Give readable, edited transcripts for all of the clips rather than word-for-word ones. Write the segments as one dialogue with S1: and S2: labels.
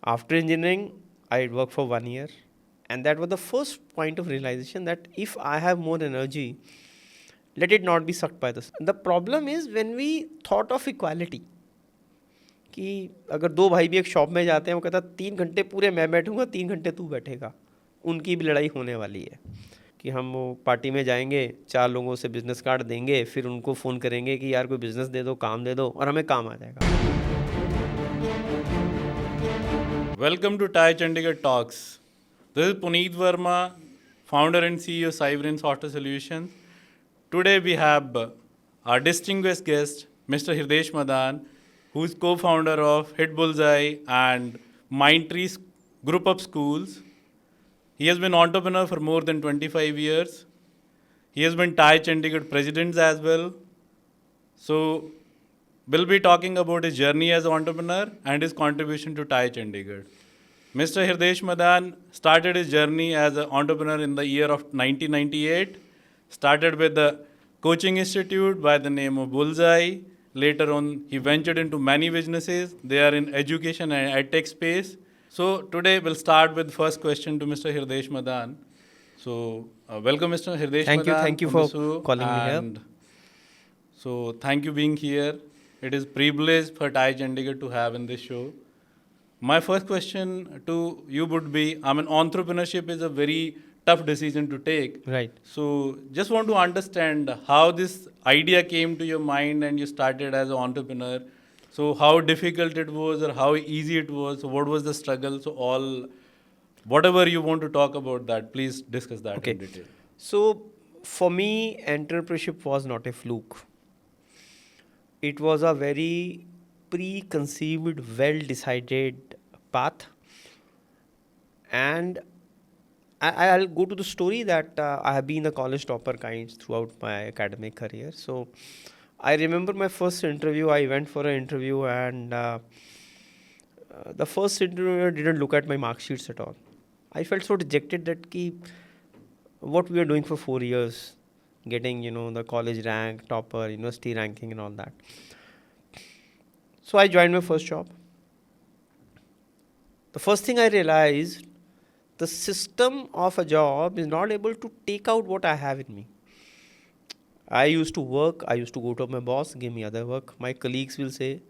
S1: After engineering, I worked for 1 year, and that was the first point of realization that if I have more energy, let it not be sucked by this. The problem is when we thought of equality, कि अगर दो भाई भी एक shop में जाते हैं, वो कहता 3 घंटे पूरे मैं बैठूंगा, 3 घंटे तू बैठेगा, उनकी भी लड़ाई होने वाली है कि हम वो पार्टी में जाएंगे, 4 लोगों से बिजनेस कार्ड देंगे, फिर उनको फ़ोन करेंगे कि यार कोई बिजनेस दे दो, काम दे दो, और हमें काम आ जाएगा.
S2: Welcome to TIE Chandigarh Talks. This is Puneet Verma, founder and CEO of Cyberine Software Solutions. Today we have our distinguished guest, Mr. Hirdesh Madan, who is co-founder of Hit Bullseye and Mindtree Group of Schools. He has been entrepreneur for more than 25 years. He has been TIE Chandigarh president as well. So we'll be talking about his journey as an entrepreneur and his contribution to TIE Chandigarh. Mr. Hirdesh Madan started his journey as an entrepreneur in the year of 1998. Started with the coaching institute by the name of Bullseye. Later on, he ventured into many businesses. They are in education and edtech space. So today we'll start with first question to Mr. Hirdesh Madan. So welcome, Mr. Hirdesh Madan.
S1: Thank you
S2: on
S1: for
S2: the show.
S1: calling me here.
S2: And so thank you being here. It is privilege for TIE Chandigarh to have in this show. My first question to you would be, entrepreneurship is a very tough decision to take.
S1: Right.
S2: So just want to understand how this idea came to your mind and you started as an entrepreneur. So how difficult it was or how easy it was. So what was the struggle? So whatever you want to talk about that, please discuss that in detail.
S1: So for me, entrepreneurship was not a fluke. It was a very preconceived, well-decided path. And I'll go to the story that I have been a college topper kinds throughout my academic career. So I remember my first interview. I went for an interview, and the first interviewer didn't look at my mark sheets at all. I felt so dejected that what we were doing for 4 years, getting the college rank, topper, university ranking, and all that. So I joined my first job. The first thing I realized, the system of a job is not able to take out what I have in me. I used to work, I used to go to my boss, give me other work. My colleagues will say,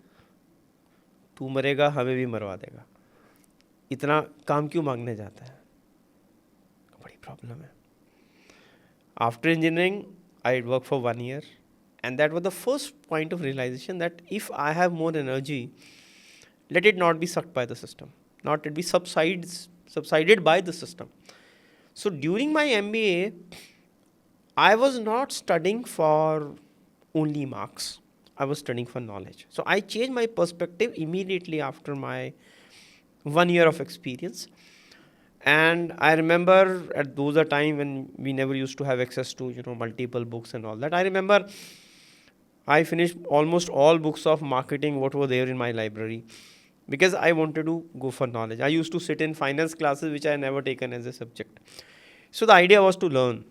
S1: तू मरेगा हमें भी मरवा देगा, इतना काम क्यों मांगने जाता है, बड़ी प्रॉब्लम है. After engineering, I worked for 1 year, and that was the first point of realization that if I have more energy, let it not be sucked by the system, not it be subsided by the system. So during my MBA, I was not studying for only marks. I was studying for knowledge. So I changed my perspective immediately after my 1 year of experience. And I remember at those are time when we never used to have access to multiple books and all that. I remember I finished almost all books of marketing what were there in my library, because I wanted to go for knowledge. I used to sit in finance classes which I never taken as a subject. So the idea was to learn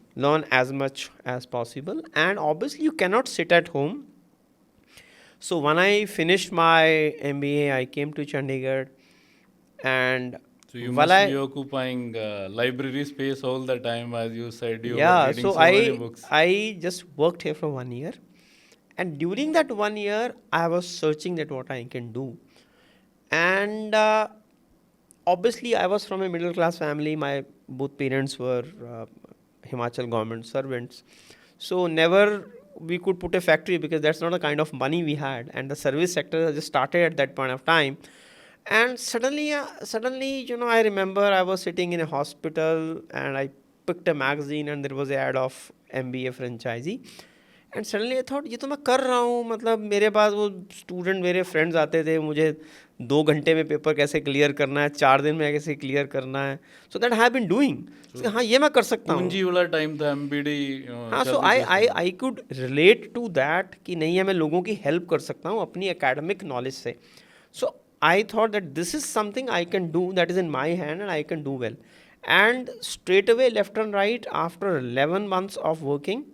S1: as much as possible, and obviously you cannot sit at home. So when I finished my MBA, I came to Chandigarh, and
S2: so you must be occupying library space all the time, as you said. You were reading so many books.
S1: I just worked here for 1 year, and during that 1 year, I was searching that what I can do. And obviously, I was from a middle class family. My both parents were Himachal government servants, so never we could put a factory because that's not the kind of money we had, and the service sector just started at that point of time. And suddenly, I remember I was sitting in a hospital and I picked a magazine and there was an ad of MBA franchisee. And suddenly I thought, ये तो मैं कर रहा हूँ, मतलब मेरे पास वो student मेरे फ्रेंड्स आते थे, मुझे 2 घंटे में पेपर कैसे क्लियर करना है, 4 दिन में कैसे क्लियर करना है. So that I have been doing. हाँ, ये मैं कर सकता हूँ.
S2: पूंजी वाला टाइम था, MBD.
S1: हाँ, so I could relate to that कि नहीं है, मैं लोगों की हेल्प कर सकता हूँ अपनी एकेडमिक नॉलेज से. So I thought that this is something I can do, that is in my hand and I can do well. And straight away, left and right, after 11 months of working,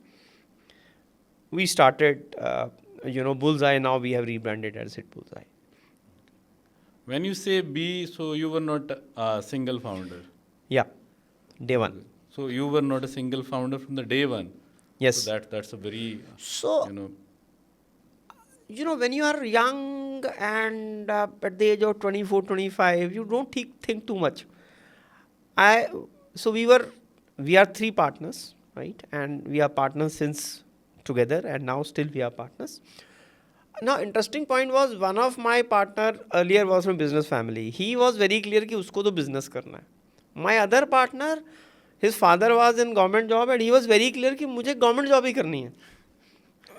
S1: we started, Bullseye. Now we have rebranded as Hit Bullseye.
S2: When you say B, so you were not a single founder.
S1: Yeah, day one.
S2: So you were not a single founder from the day one.
S1: Yes.
S2: So that's a very,
S1: So, when you are young and at the age of 24, 25, you don't think too much. So we are three partners, right? And we are partners since together, and now still we are partners. Now, interesting point was one of my partner earlier was from business family. He was very clear कि उसको तो business करना है. My other partner, his father was in government job and he was very clear कि मुझे government job ही करनी है.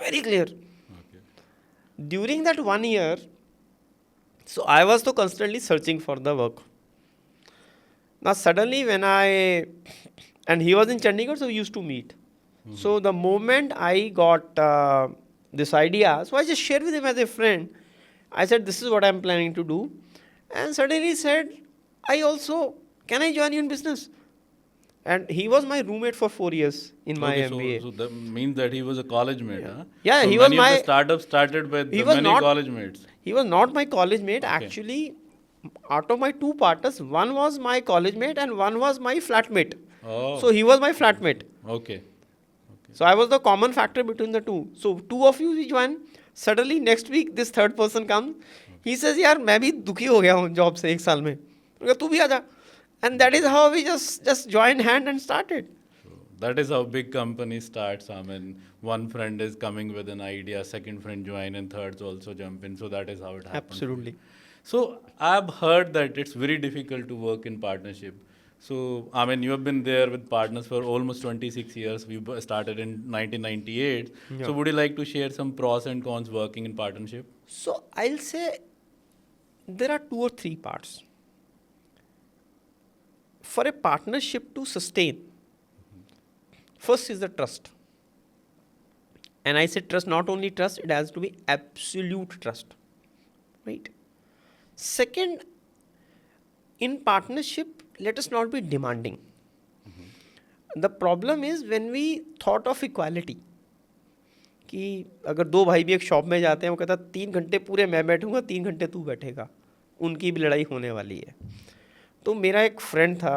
S1: Very clear.
S2: okay.
S1: During that 1 year, so I was so constantly searching for the work. Now suddenly and he was in Chandigarh, so we used to meet. So the moment I got this idea, so I just shared with him as a friend. I said, this is what I'm planning to do. And suddenly he said, can I join you in business? And he was my roommate for 4 years in my MBA.
S2: So that means that he was a college mate, huh?
S1: Yeah,
S2: so
S1: he was
S2: many of the startups started with many college mates.
S1: He was not my college mate. Okay. Actually, out of my two partners, one was my college mate and one was my flatmate.
S2: Oh.
S1: So he was my flatmate.
S2: Okay.
S1: So I was the common factor between the two. So two of you we join. Suddenly next week this third person comes. He says, यार मैं भी दुखी हो गया हूँ job से 1 साल में. तू भी आजा. And that is how we just joined hand and started.
S2: So that is how big company starts. I mean, one friend is coming with an idea, second friend join, and thirds also jump in. So that is how it happens.
S1: Absolutely.
S2: So I've heard that it's very difficult to work in partnership. So, I mean, you have been there with partners for almost 26 years. We started in 1998.
S1: Yeah.
S2: So would you like to share some pros and cons working in partnership?
S1: So I'll say there are 2 or 3 parts. For a partnership to sustain, first is the trust. And I say trust, not only trust, it has to be absolute trust. Right? Second, in partnership, let us not be demanding. The problem is when we thought of equality, कि अगर 2 भाई भी एक shop में जाते हैं, वो कहता 3 घंटे पूरे मैं बैठूंगा, 3 घंटे तू बैठेगा, उनकी भी लड़ाई होने वाली है. तो मेरा एक फ्रेंड था,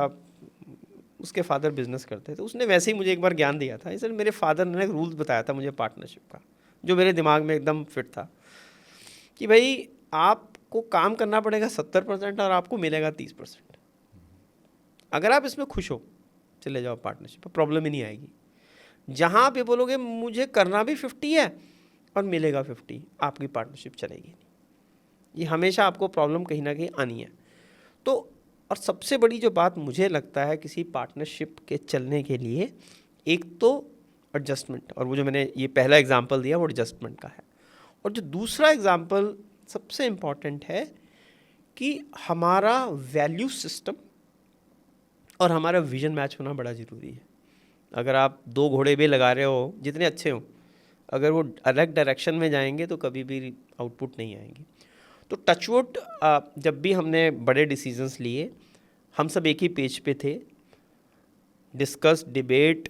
S1: उसके फादर बिजनेस करते थे, उसने वैसे ही मुझे एक बार ज्ञान दिया था. सर मेरे फादर ने एक रूल्स बताया था मुझे पार्टनरशिप का, जो मेरे दिमाग में एकदम फिट था, कि भाई आपको काम करना पड़ेगा 70% और आपको मिलेगा 30%. अगर आप इसमें खुश हो, चले जाओ पार्टनरशिप, प्रॉब्लम ही नहीं आएगी. जहाँ आप ये बोलोगे मुझे करना भी 50 है और मिलेगा 50, आपकी पार्टनरशिप चलेगी नहीं. ये हमेशा आपको प्रॉब्लम कहीं ना कहीं आनी है. तो और सबसे बड़ी जो बात मुझे लगता है किसी पार्टनरशिप के चलने के लिए, एक तो एडजस्टमेंट, और वो जो मैंने ये पहला एग्जांपल दिया वो एडजस्टमेंट का है. और जो दूसरा एग्जांपल सबसे इम्पॉर्टेंट है कि हमारा वैल्यू सिस्टम और हमारा विजन मैच होना बड़ा ज़रूरी है. अगर आप 2 घोड़े भी लगा रहे हो, जितने अच्छे हों, अगर वो अलग डायरेक्शन में जाएंगे तो कभी भी आउटपुट नहीं आएंगी. तो टचवुड जब भी हमने बड़े डिसीजंस लिए, हम सब एक ही पेज पे थे. डिस्कस, डिबेट,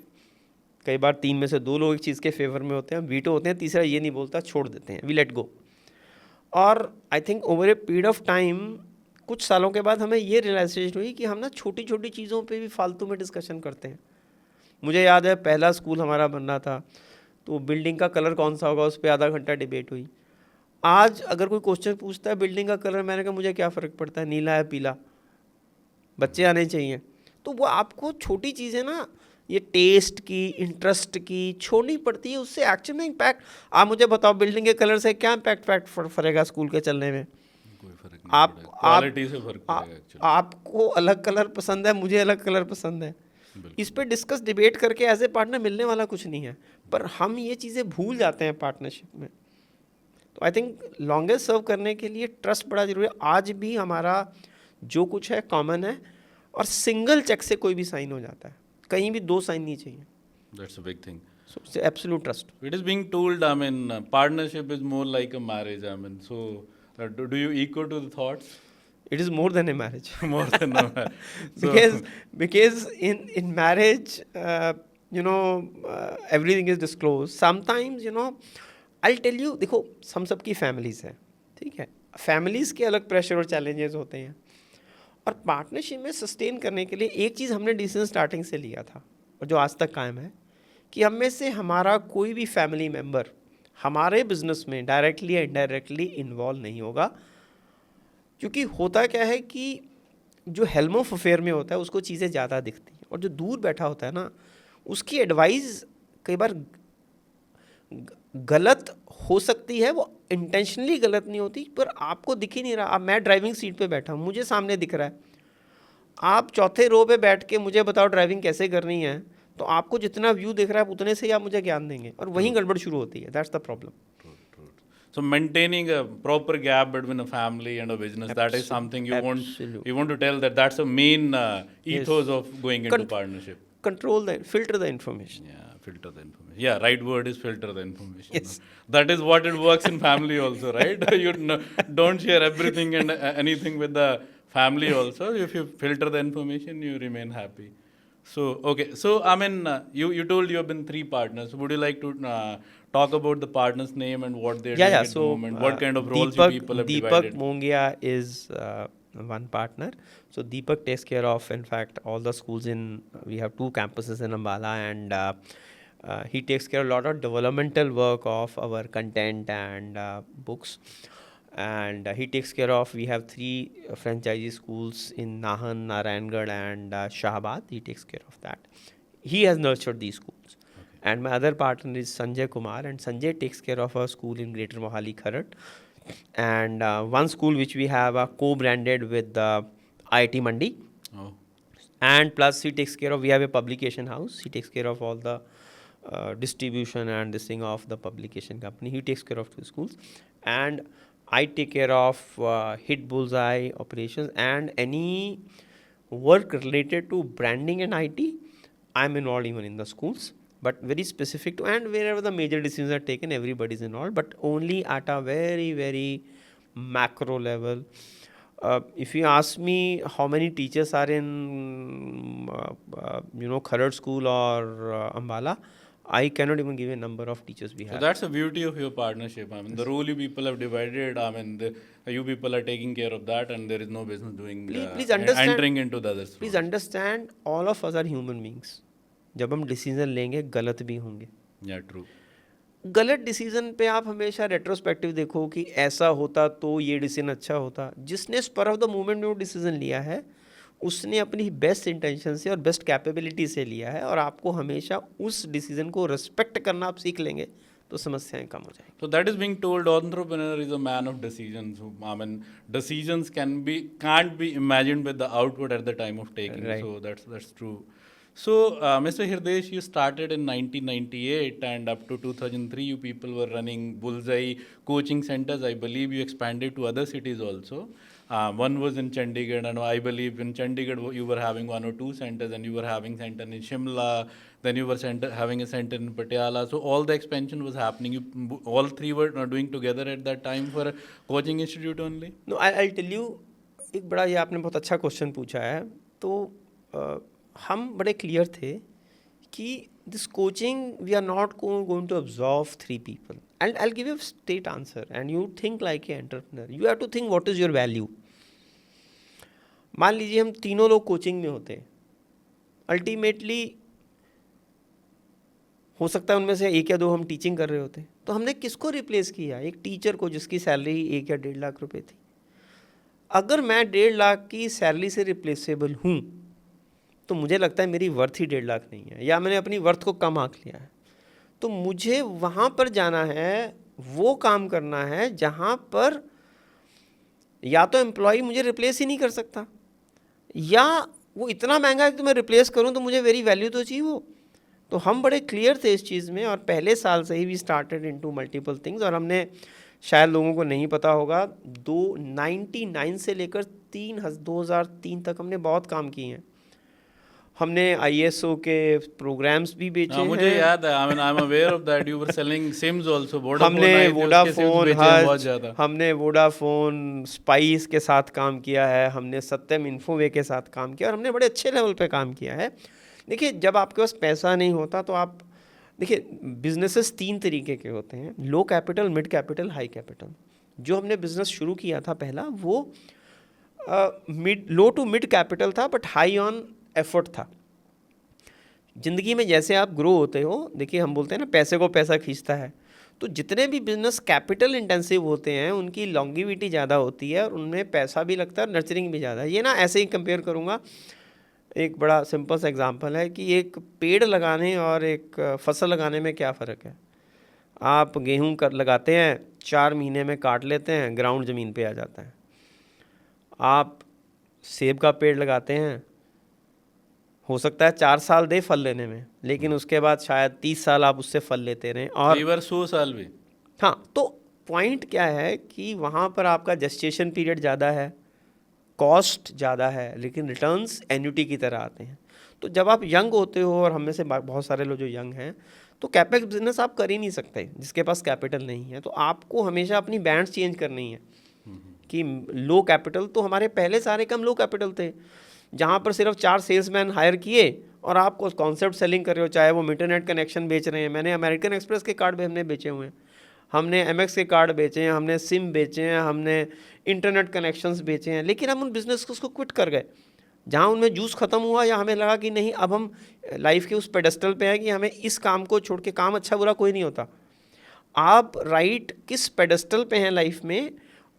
S1: कई बार 3 में से 2 लोग एक चीज़ के फेवर में होते हैं, वीटो होते हैं, तीसरा ये नहीं बोलता, छोड़ देते हैं, वी लेट गो. और I think over a period of time, कुछ सालों के बाद हमें ये रियलाइजेशन हुई कि हम ना छोटी छोटी चीज़ों पे भी फालतू में डिस्कशन करते हैं. मुझे याद है पहला स्कूल हमारा बन रहा था, तो बिल्डिंग का कलर कौन सा होगा, उस पर आधा घंटा डिबेट हुई. आज अगर कोई क्वेश्चन पूछता है बिल्डिंग का कलर, मैंने कहा मुझे क्या फ़र्क पड़ता है, नीला है पीला, बच्चे आने चाहिए. तो वो आपको छोटी चीज़ें ना, ये टेस्ट की, इंटरेस्ट की छोड़नी पड़ती है, उससे एक्चुअल में इम्पैक्ट. आप मुझे बताओ बिल्डिंग के कलर से क्या इम्पैक्ट पड़ेगा स्कूल के चलने में?
S2: कोई फर्क नहीं पड़ेगा. क्वालिटी से फर्क पड़ेगा एक्चुअली.
S1: आपको अलग कलर पसंद है, मुझे अलग कलर पसंद है, इस पे डिस्कस डिबेट करके एज ए पार्टनर मिलने वाला कुछ नहीं है. पर हम ये चीज़ें भूल जाते हैं पार्टनरशिप में. तो आई थिंक लॉन्गेस्ट सर्व करने के लिए ट्रस्ट बड़ा जरूरी है. आज भी हमारा जो कुछ है कॉमन है, और सिंगल चेक से कोई भी साइन हो जाता है, कहीं भी 2 साइन नहीं चाहिए.
S2: That's a big thing.
S1: So absolute trust.
S2: It is being told, I mean, partnership is more like a marriage. I mean, so do you echo to the thoughts?
S1: It is more than a marriage.
S2: More than a marriage. So,
S1: because in marriage, everything is disclosed. Sometimes, I'll tell you, देखो हम सबकी families हैं, ठीक है, families के अलग pressure और challenges होते हैं, और पार्टनरशिप में सस्टेन करने के लिए एक चीज़ हमने डिसीजन स्टार्टिंग से लिया था और जो आज तक कायम है, कि हम में से हमारा कोई भी फैमिली मेम्बर हमारे बिजनेस में डायरेक्टली या इनडायरेक्टली इन्वॉल्व नहीं होगा। क्योंकि होता क्या है कि जो हेल्म ऑफ अफेयर में होता है उसको चीज़ें ज़्यादा दिखती हैं, और जो दूर बैठा होता है ना, उसकी एडवाइस कई बार गलत हो सकती है, वो इंटेंशनली गलत नहीं होती, पर आपको दिख ही नहीं रहा। अब मैं ड्राइविंग सीट पे बैठा हूँ, मुझे सामने दिख रहा है, आप चौथे रो पे बैठ के मुझे बताओ ड्राइविंग कैसे करनी है, तो आपको जितना व्यू दिख रहा है उतने से ही आप मुझे ज्ञान देंगे, और वहीं गड़बड़ शुरू होती है। That's the problem.
S2: So maintaining a proper gap between a family and a business, that is something you want to tell that's the main ethos of going into partnership.
S1: Control the, filter the information.
S2: Yeah, filter the information. Yeah, right word is filter the information. Yes. That is what it works in family also, right? You don't share everything and anything with the family also. If you filter the information, you remain happy. So, okay. So, I mean, you told you have been 3 partners. Would you like to talk about the partner's name and what they're doing at the moment? What kind of roles you people have divided?
S1: Deepak Mongia is one partner. So Deepak takes care of, in fact, all the schools we have 2 campuses in Ambala, and he takes care of a lot of developmental work of our content and books. And he takes care of, we have 3 franchisee schools in Nahan, Narayangarh and Shahabad. He takes care of that. He has nurtured these schools. Okay. And my other partner is Sanjay Kumar, and Sanjay takes care of a school in Greater Mohali, Kharat. And one school which we have co-branded with IIT Mandi.
S2: Oh.
S1: And plus he takes care of, we have a publication house. He takes care of all the distribution and this thing of the publication company. He takes care of 2 schools. And I take care of Hit Bullseye operations and any work related to branding and IT. I'm involved even in the schools, but very specific to, and wherever the major decisions are taken, everybody's involved, but only at a very, very macro level. If you ask me how many teachers are in, Kharat school or Ambala, I cannot even give a number of teachers we have.
S2: So that's the beauty of your partnership. I mean, the role you people have divided, I mean, you people are taking care of that, and there is no business doing,
S1: please understand,
S2: entering into the others.
S1: Please understand, all of us are human beings. जब हम decision लेंगे गलत भी होंगे.
S2: Yeah, true.
S1: गलत decision पे आप हमेशा रेट्रोस्पेक्टिव देखो कि ऐसा होता तो ये डिसीजन अच्छा होता. जिसने स्पर ऑफ द मोमेंट में वो डिसीजन लिया है, उसने अपनी बेस्ट इंटेंशन से और बेस्ट कैपेबिलिटी से लिया है, और आपको हमेशा उस डिसीजन को रिस्पेक्ट करना आप सीख लेंगे तो समस्याएं कम हो जाएंगी.
S2: So that is being told entrepreneur is a man of decisions. I mean, decisions can't be imagined with the output at the time of taking.
S1: Right.
S2: So that's true. So, Mr. Hirdesh, you started in 1998 and up to 2003 you people were running Bullseye coaching centers. I believe you expanded to other cities also. One was in Chandigarh, and I believe in Chandigarh you were having 1 or 2 centers, and you were having center in Shimla, then you were having a center in Patiala. So all the expansion was happening. You all 3 were doing together at that time for a coaching institute only?
S1: No, I'll tell you, एक बड़ा ये आपने बहुत अच्छा question पूछा है. तो हम बड़े क्लियर थे कि this coaching we are not going to absorb 3 people. I'll give you a straight answer, and you think like an entrepreneur. You have to think what is your value. मान लीजिए हम तीनों लोग कोचिंग में होते, ultimately हो सकता है उनमें से 1 या 2 हम टीचिंग कर रहे होते, तो हमने किसको रिप्लेस किया? एक टीचर को जिसकी सैलरी 1 या 1.5 लाख रुपए थी. अगर मैं 1.5 लाख की सैलरी से रिप्लेसेबल हूँ तो मुझे लगता है मेरी वर्थ ही 1.5 लाख नहीं है, या मैंने अपनी वर्थ को कम आंक लिया है. तो मुझे वहाँ पर जाना है, वो काम करना है जहाँ पर या तो एम्प्लॉय मुझे रिप्लेस ही नहीं कर सकता, या वो इतना महंगा है कि तो मैं रिप्लेस करूँ तो मुझे वेरी वैल्यू तो चाहिए वो. तो हम बड़े क्लियर थे इस चीज़ में, और पहले साल से ही we started into multiple things. और हमने, शायद लोगों को नहीं पता होगा, 99 से लेकर 2003 तक हमने बहुत काम किए हैं. हमने ISO के प्रोग्राम्स भी बेचे हैं.
S2: मुझे याद है, I am aware of that. You were selling SIMs also.
S1: हमने वोडाफोन, हमने वोडाफोन स्पाइस के साथ काम किया है, हमने सत्यम इन्फोवे के साथ काम किया, और हमने बड़े अच्छे लेवल पे काम किया है. देखिए, जब आपके पास पैसा नहीं होता तो आप देखिए, बिजनेसेस 3 तरीके के होते हैं: low capital, mid capital, high capital. जो हमने बिजनेस शुरू किया था पहला, वो लो टू मिड कैपिटल था बट हाई ऑन एफर्ट था। ज़िंदगी में जैसे आप ग्रो होते हो, देखिए हम बोलते हैं ना पैसे को पैसा खींचता है, तो जितने भी बिजनेस कैपिटल इंटेंसिव होते हैं उनकी लॉन्गिविटी ज़्यादा होती है और उनमें पैसा भी लगता है और नर्चरिंग भी ज़्यादा है। ये ना ऐसे ही कंपेयर करूँगा, एक बड़ा सिंपल सा एग्जांपल है कि एक पेड़ लगाने और एक फसल लगाने में क्या फ़र्क है। आप गेहूँ कर लगाते हैं, 4 महीने में काट लेते हैं, ग्राउंड ज़मीन पे आ जाता है। आप सेब का पेड़ लगाते हैं, हो सकता है 4 साल दे फल लेने में, लेकिन उसके बाद शायद 30 साल आप उससे फल लेते रहें। और
S2: कई बार 100 साल भी।
S1: हाँ, तो पॉइंट क्या है कि वहाँ पर आपका जेस्टेशन पीरियड ज़्यादा है, कॉस्ट ज़्यादा है, लेकिन रिटर्न्स एन्युटी की तरह आते हैं। तो जब आप यंग होते हो, और हम में से बहुत सारे लोग जो यंग हैं, तो कैपेक्स बिजनेस आप कर ही नहीं सकते जिसके पास कैपिटल नहीं है। तो आपको हमेशा अपनी बैंड्स चेंज करनी है कि लो कैपिटल, तो हमारे पहले सारे कम लो कैपिटल थे, जहाँ पर सिर्फ 4 सेल्समैन हायर किए और आप कॉन्सेप्ट सेलिंग कर रहे हो, चाहे वो इंटरनेट कनेक्शन बेच रहे हैं। मैंने अमेरिकन एक्सप्रेस के कार्ड भी हमने बेचे हुए हैं, हमने एमएक्स के कार्ड बेचे हैं, हमने सिम बेचे हैं, हमने इंटरनेट कनेक्शंस बेचे हैं, लेकिन हम उन बिज़नेस को उसको क्विट कर गए जहाँ उनमें जूस ख़त्म हुआ, या हमें लगा कि नहीं अब हम लाइफ के उस पेडेस्टल पे हैं कि हमें इस काम को छोड़ के, काम अच्छा बुरा कोई नहीं होता, आप राइट किस पेडेस्टल पे हैं लाइफ में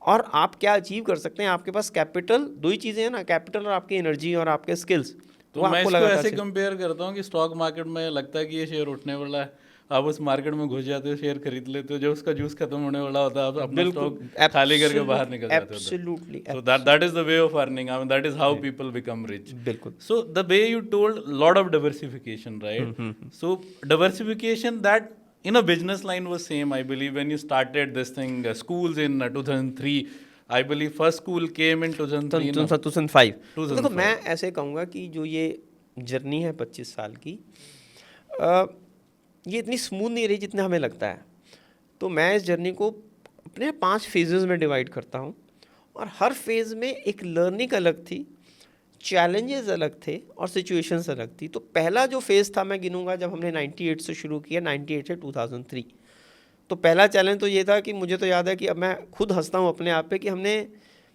S1: और आप क्या अचीव कर सकते हैं। आपके पास कैपिटल, दो ही चीज़ें हैं ना, कैपिटल और आपकी एनर्जी और आपके स्किल्स।
S2: तो मैं इसको ऐसे कंपेयर करता हूँ कि स्टॉक मार्केट में लगता है कि ये शेयर उठने वाला है, आप उस मार्केट में घुस जाते हो, शेयर खरीद लेते हो, जब उसका जूस खत्म होने वाला होता है आप अपना स्टॉक खाली करके बाहर निकल जाते हो।
S1: Absolutely.
S2: So that is the way of earning. I mean, that is how people become rich.
S1: बिल्कुल।
S2: So the way you told, lot of diversification, right? So diversification that in a business line was same, I believe, when you started this thing, schools in 2003. I believe first school came in 2003.
S1: 2005। तो देखो मैं ऐसे कहूँगा कि जो ये journey है 25 साल की, ये इतनी स्मूथ नहीं रही जितना हमें लगता है। तो मैं इस जर्नी को अपने 5 फेजेस में डिवाइड करता हूँ, और हर फेज़ में एक लर्निंग अलग थी, चैलेंजेस अलग थे और सिचुएशंस अलग थी। तो पहला जो फेज़ था मैं गिनूंगा जब हमने 98 से शुरू किया, 98 से 2003। तो पहला चैलेंज तो ये था कि मुझे तो याद है कि अब मैं खुद हंसता हूँ अपने आप पे कि हमने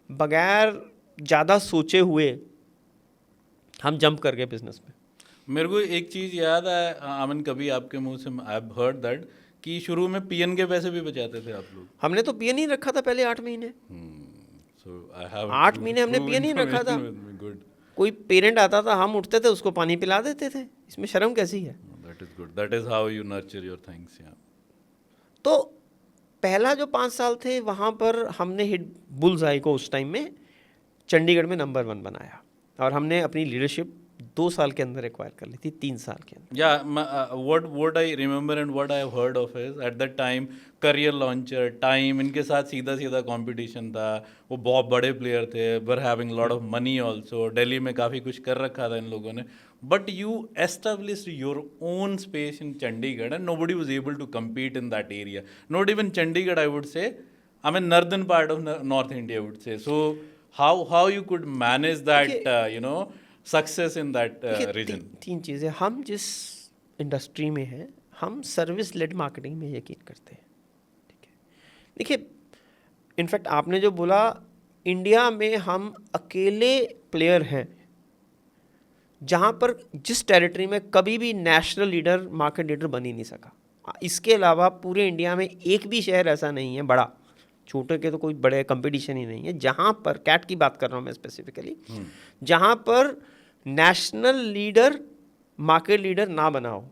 S1: बगैर ज़्यादा सोचे हुए हम जंप कर गए बिजनेस में।
S2: मेरे को एक चीज़ याद है, आमन, कभी आपके मुंह से आई हैव हर्ड दैट कि शुरू में पीएन के पैसे भी बचाते थे आप लोग।
S1: हमने तो पीएन ही रखा था पहले 8 महीने।
S2: So I have
S1: 8 महीने हमने पीएन ही रखा था।
S2: Good.
S1: कोई पेरेंट आता था, हम उठते थे उसको पानी पिला देते थे, इसमें शर्म कैसी है।
S2: That is good. That is how you nurture your things. Yeah.
S1: तो पहला जो 5 साल थे वहाँ पर हमने हिट बुल्स आई को उस टाइम में चंडीगढ़ में नंबर 1 बनाया, और हमने अपनी लीडरशिप 2 साल के अंदर एक्वायर कर ली थी, 3 साल के अंदर।
S2: Yeah, what I remember and what I have heard of is at that time career launcher time, इनके साथ सीधा सीधा कंपटीशन था, वो बहुत बड़े प्लेयर थे, were having lot of money also, Delhi में काफ़ी कुछ कर रखा था इन लोगों ने, but you established your own space in Chandigarh and nobody was able to compete in that area, not even Chandigarh, I would say, I mean northern part of North India, I would say. So how you could manage that success in that region?
S1: तीन चीज़ें, हम जिस industry में हैं हम service lead marketing में यकीन करते हैं, ठीक है। देखिए इनफैक्ट आपने जो बोला, इंडिया में हम अकेले प्लेयर हैं जहाँ पर जिस टेरिटरी में कभी भी नेशनल लीडर, मार्केट लीडर बन ही नहीं सका। इसके अलावा पूरे इंडिया में एक भी शहर ऐसा नहीं है बड़ा, छोटे के तो कोई बड़े कंपटीशन ही नहीं है, जहाँ पर, कैट की बात कर रहा हूँ मैं स्पेसिफिकली, जहाँ पर नेशनल लीडर, मार्केट लीडर ना बना हो।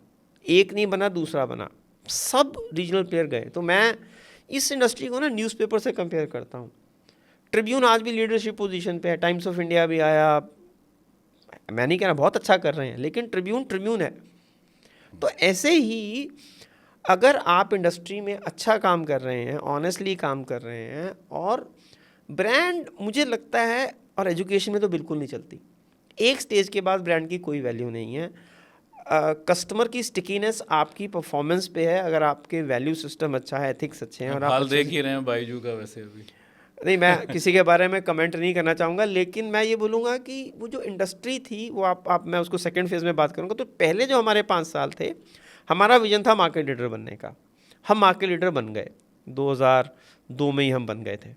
S1: एक नहीं बना, दूसरा बना, सब रीजनल प्लेयर गए। तो मैं इस इंडस्ट्री को ना न्यूज़पेपर से कंपेयर करता हूँ। ट्रिब्यून आज भी लीडरशिप पोजीशन पे है, टाइम्स ऑफ इंडिया भी आया, मैं नहीं कह रहा बहुत अच्छा कर रहे हैं, लेकिन ट्रिब्यून है। तो ऐसे ही अगर आप इंडस्ट्री में अच्छा काम कर रहे हैं, ऑनेस्टली काम कर रहे हैं, और ब्रांड मुझे लगता है, और एजुकेशन में तो बिल्कुल नहीं चलती, एक स्टेज के बाद ब्रांड की कोई वैल्यू नहीं है। कस्टमर की स्टिकीनेस आपकी परफॉर्मेंस पे है, अगर आपके वैल्यू सिस्टम अच्छा है, एथिक्स अच्छे हैं, और आप
S2: हाल देख ही रहे हैं बाईजू का वैसे अभी।
S1: नहीं, मैं किसी के बारे में कमेंट नहीं करना चाहूँगा, लेकिन मैं ये बोलूँगा कि वो जो इंडस्ट्री थी वो मैं उसको सेकंड फेज़ में बात करूँगा। तो पहले जो हमारे 5 साल थे, हमारा विजन था मार्केट लीडर बनने का, हम मार्केट लीडर बन गए। 2 में ही हम बन गए थे।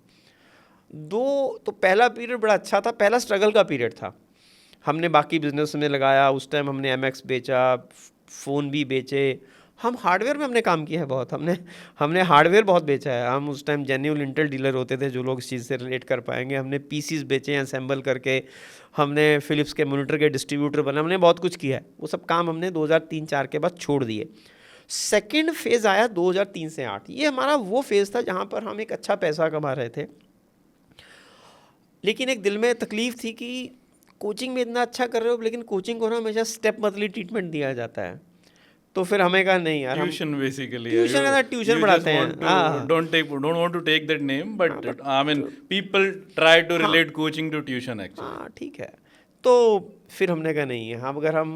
S1: 2 तो पहला पीरियड बड़ा अच्छा था, पहला स्ट्रगल का पीरियड था। हमने बाकी बिजनेस में लगाया, उस टाइम हमने MX बेचा, फ़ोन भी बेचे, हम हार्डवेयर में हमने काम किया है बहुत, हमने हार्डवेयर बहुत बेचा है। हम उस टाइम जेन्युइन इंटेल डीलर होते थे, जो लोग इस चीज़ से रिलेट कर पाएंगे। हमने PCs बेचे हैं असेंबल करके, हमने फिलिप्स के मॉनिटर के डिस्ट्रीब्यूटर बने, हमने बहुत कुछ किया है। वो सब काम हमने 2003-4 के बाद छोड़ दिए। सेकेंड फेज़ आया 2003 से 8, ये हमारा वो फेज़ था जहाँ पर हम एक अच्छा पैसा कमा रहे थे, लेकिन एक दिल में तकलीफ़ थी कि कोचिंग में इतना अच्छा कर रहे हो, लेकिन कोचिंग को ना हमेशा स्टेप मदली ट्रीटमेंट दिया जाता है। तो फिर हमें कहा नहीं यार,
S2: ट्यूशन बेसिकली,
S1: ट्यूशन का ट्यूशन पढ़ाते हैं।
S2: don't want to take that name, but I mean people try to relate coaching to tuition actually.
S1: हाँ ठीक है। तो फिर हमने कहा नहीं है, हम अगर हम